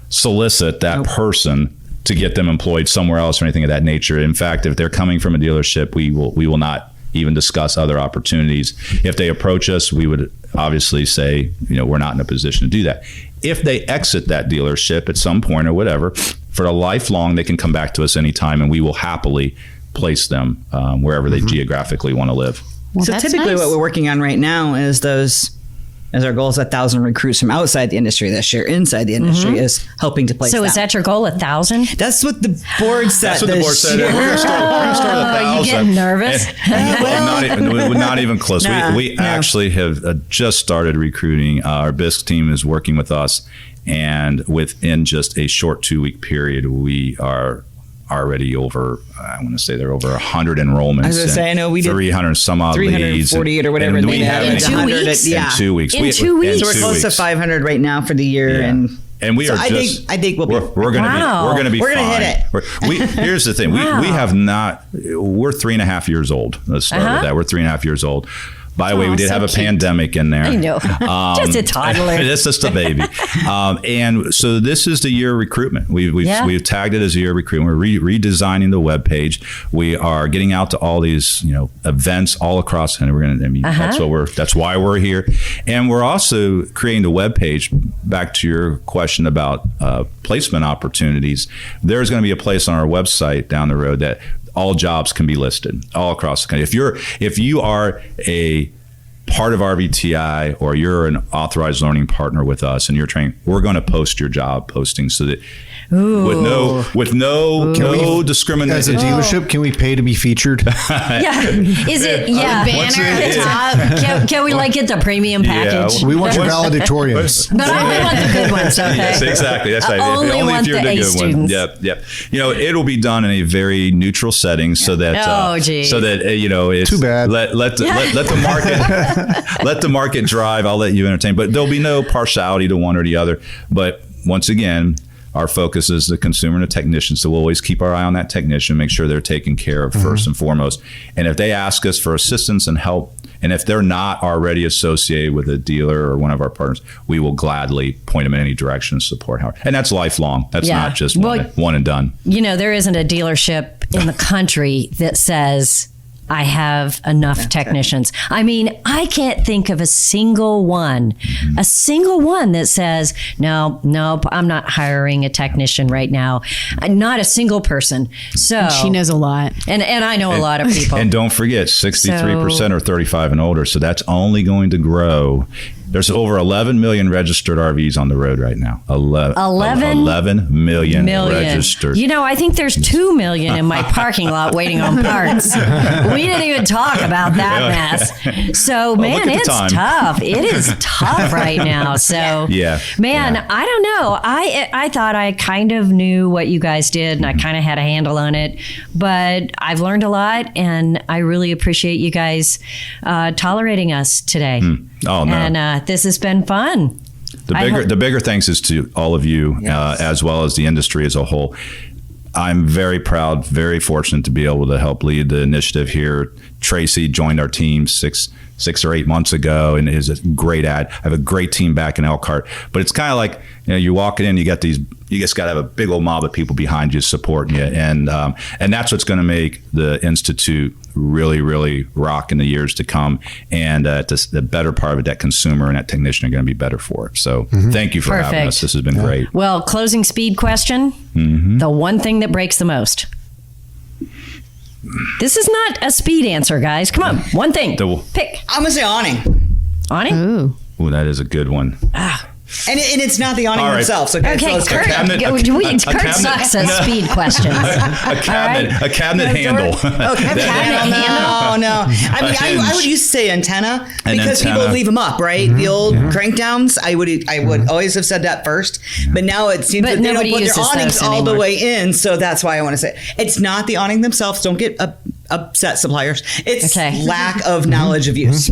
D: solicit that person to get them employed somewhere else or anything of that nature. In fact, if they're coming from a dealership, we will not even discuss other opportunities. If they approach us, we would obviously say, we're not in a position to do that. If they exit that dealership at some point or whatever, for a lifelong, they can come back to us anytime, and we will happily place them wherever they geographically want to live.
C: Well,
E: so
C: that's
E: typically
C: nice.
B: Mm-hmm.
E: what we're working on right now is our goal is 1,000 recruits from outside the industry this year. Inside the industry is helping to place
B: So
E: them.
B: is that your goal, 1,000?
E: That's what the board said.
D: That's what the board said.
E: year.
D: We're going to start at 1,000.
B: You getting nervous?
D: Not even close.
E: Nah,
D: we
E: no.
D: actually have just started recruiting. Our BISC team is working with us, and within just a short 2-week period, we are already over, I want to say they're over 100 enrollments.
E: I was going to say, I know we did
D: 300 some odd leads.
E: 348 or whatever
D: And
E: they
D: we
E: had.
D: haven't-
B: In 2 weeks?
E: Yeah.
D: In 2 weeks.
B: In 2 weeks?
E: So we're close to 500 right now for the year.
D: Yeah.
E: And
D: we
E: so
D: are
E: I
D: just.
E: think we'll be.
D: We're going to
B: Wow.
D: be. We're going to be.
E: We're gonna hit
D: fine. Here's the thing.
B: Wow.
D: We have not. We're 3.5 years old. Let's start with that. We're 3.5 years old. By the way, we did
B: so
D: have a
B: cute.
D: pandemic in there.
B: I know. Just a toddler.
D: It's just a baby. And so this is the year of recruitment. We've tagged it as a year of recruitment. We're redesigning the web page. We are getting out to all these events all across, and that's why we're here. And we're also creating the web page. Back to your question about placement opportunities, there's going to be a place on our website down the road that all jobs can be listed all across the country. If you are a part of RVTI or you're an authorized learning partner with us and you're training, we're going to post your job posting so that with no discrimination.
A: As a dealership, can we pay to be featured?
B: Yeah. Is it? Yeah.
C: Banner at the top.
B: Can we like get the premium package?
A: We want your valedictorians.
B: But I only want the good ones, okay?
D: Yes, exactly. That's
B: I
D: right.
B: only want
D: if you're
B: the
D: the
B: A
D: good
B: students.
D: one. Yep. It'll be done in a very neutral setting so that
B: Oh, geez.
D: it's
A: Too bad.
D: Let the market drive. I'll let you entertain, but there'll be no partiality to one or the other. But once again, our focus is the consumer and the technician. So we'll always keep our eye on that technician, make sure they're taken care of first and foremost. And if they ask us for assistance and help, and if they're not already associated with a dealer or one of our partners, we will gladly point them in any direction and support. And that's lifelong. That's not just one and done.
B: There isn't a dealership in the country that says, I have enough technicians. I mean, I can't think of a single one that says, no, I'm not hiring a technician right now. Not a single person. So
C: She knows a lot.
B: And I know a lot of people.
D: And don't forget, 63% are 35 and older. So that's only going to grow. There's over 11 million registered RVs on the road right now. 11 million registered.
B: I think there's 2 million in my parking lot waiting on parts. We didn't even talk about that mess. So, man,
D: look at the
B: it's
D: time.
B: tough. It is tough right now. So, man, I don't know. I thought I kind of knew what you guys did and I kind of had a handle on it, but I've learned a lot and I really appreciate you guys tolerating us today.
D: Oh, no.
B: And this has been fun.
D: The bigger thanks is to all of you, as well as the industry as a whole. I'm very proud, very fortunate to be able to help lead the initiative here. Tracy joined our team six or 8 months ago and is a great ad. I have a great team back in Elkhart, but it's kind of like, you're walking in, you just got to have a big old mob of people behind you supporting you. And that's what's going to make the Institute really, really rock in the years to come. And the better part of it, that consumer and that technician are going to be better for it. So thank you for having us. This has been great.
B: Well, closing speed question. The one thing that breaks the most. This is not a speed answer, guys. Come on. One thing. Pick.
E: I'm going to say awning.
B: Awning?
C: Ooh.
D: Ooh, that is a good one.
E: And it's not the awning
D: All right.
E: themselves. Okay,
B: Okay,
E: so
B: Kurt, Kurt sucks at speed questions.
D: A cabinet handle.
E: Oh, cabinet handle? No. I mean, I would used to say antenna because people leave them up, right? The old crank downs. I would always have said that first, but now it seems that they don't put their awnings all the way in, so that's why I want to say it's not the awning themselves. Don't get upset, suppliers. It's lack of knowledge of use.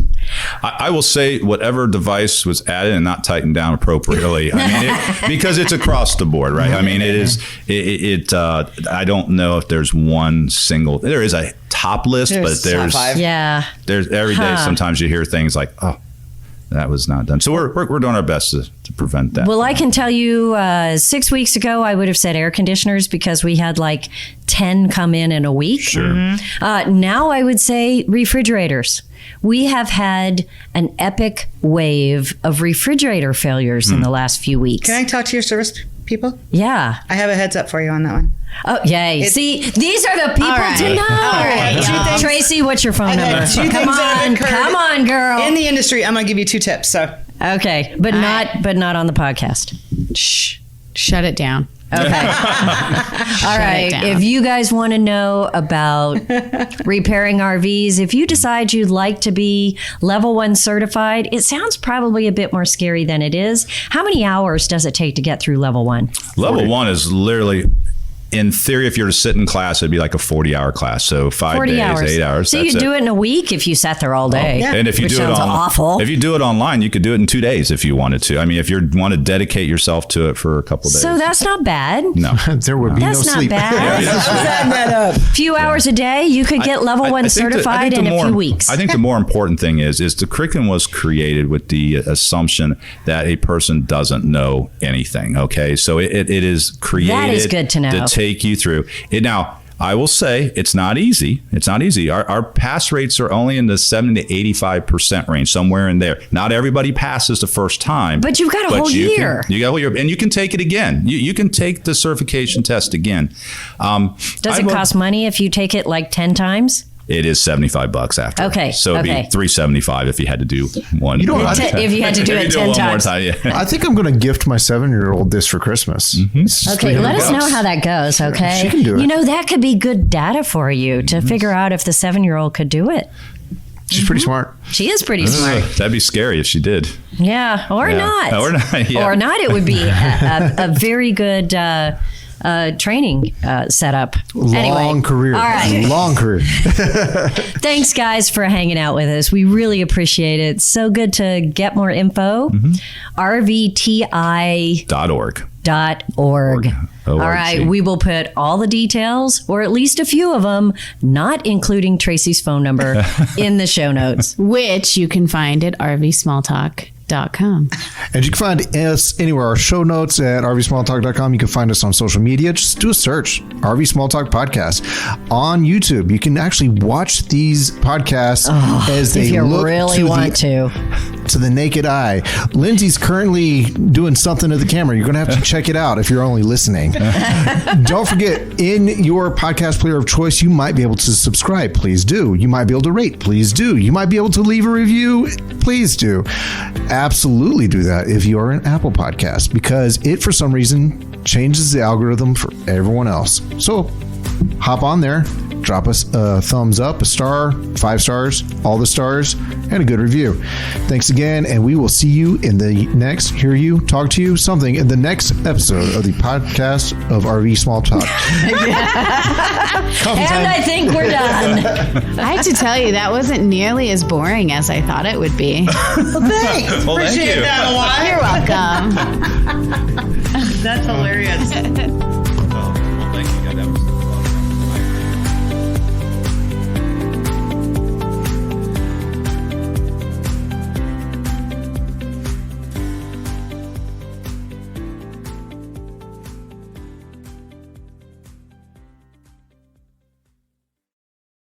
D: I will say whatever device was added and not tightened down appropriately. I mean, because it's across the board, right? I mean, it is. I don't know if there's one single. There is a top list, but there's
E: top 5.
B: Yeah.
D: There's every day. Sometimes you hear things like, "Oh, that was not done." So we're doing our best to prevent that.
B: Well, I can tell you 6 weeks ago, I would have said air conditioners because we had like 10 come in a week.
D: Sure.
B: Now I would say refrigerators. We have had an epic wave of refrigerator failures in the last few weeks.
E: Can I talk to your service people?
B: Yeah.
E: I have a heads up for you on that one.
B: Oh, yay. See, these are the people to know.
C: All right,
B: Tracy, what's your phone number? Come on, girl.
E: In the industry, I'm going to give you 2 tips. So
B: Okay, but not on the podcast.
C: Shh. Shut it down.
B: Okay. All right.
C: down.
B: If you guys want to know about repairing RVs, if you decide you'd like to be level 1 certified, it sounds probably a bit more scary than it is. How many hours does it take to get through level 1?
D: Level 1 is literally, in theory, if you were to sit in class, it'd be like a 40-hour class. So 5
B: 40
D: days,
B: hours.
D: 8 hours.
B: So you do it in a week if you sat there all day.
D: And if you
B: Which
D: do it
B: sounds awful.
D: if you do it online, you could do it in 2 days if you wanted to. I mean, if you want to dedicate yourself to it for a couple days.
B: So that's not bad.
D: No.
A: There would be
B: That's
A: no
B: not
A: sleep.
B: bad. A few hours a day, you could get level 1 certified in a few weeks.
D: I think the more important thing is the curriculum was created with the assumption that a person doesn't know anything. Okay, so it is created.
B: That is good to know.
D: To take you through it. Now, I will say it's not easy. It's not easy. Our pass rates are only in the 70 to 85% range, somewhere in there. Not everybody passes the first time.
B: But you've got a whole year.
D: You got a whole year. And you can take it again. You can take the certification test again.
B: Does it cost money if you take it like 10 times?
D: It is $75 after.
B: Okay.
D: So it'd be $375 if you had to do one.
A: You know,
B: if you had to do it 10 times.
A: I think I'm going to gift my 7-year-old this for Christmas.
B: Okay, let us know how that goes, okay?
A: She can do it.
B: You know, that could be good data for you to figure out if the 7-year-old could do it.
A: She's pretty smart.
B: She is pretty smart.
D: That'd be scary if she did.
B: Yeah, or not.
D: Or not, yeah.
B: Or not, it would be a very good training setup.
A: Long career.
B: All right.
A: Long career.
B: Thanks, guys, for hanging out with us. We really appreciate it. So good to get more info. RVTI.org. All right, we will put all the details, or at least a few of them, not including Tracy's phone number, in the show notes.
C: Which you can find at rvsmalltalk.com.
A: And you can find us anywhere. Our show notes at rvsmalltalk.com. You can find us on social media. Just do a search, RV Small Talk Podcast. On YouTube, you can actually watch these podcasts as they
B: if you
A: look
B: really want to
A: the naked eye. Lindsay's currently doing something to the camera. You're going to have to check it out if you're only listening. Don't forget, in your podcast player of choice, you might be able to subscribe. Please do. You might be able to rate. Please do. You might be able to leave a review. Please do. Absolutely do that if you are an Apple Podcast, because it, for some reason, changes the algorithm for everyone else. So hop on there, drop us a thumbs up, a star, 5 stars, all the stars, and a good review. Thanks again, and we will see you in the next hear you, talk to you, something in the next episode of the podcast of RV Small Talk.
B: And I think we're done.
C: I have to tell you, that wasn't nearly as boring as I thought it would be.
E: Well, thanks.
D: Well, thank
E: Appreciate
D: you.
E: that a lot.
C: You're welcome.
E: That's hilarious.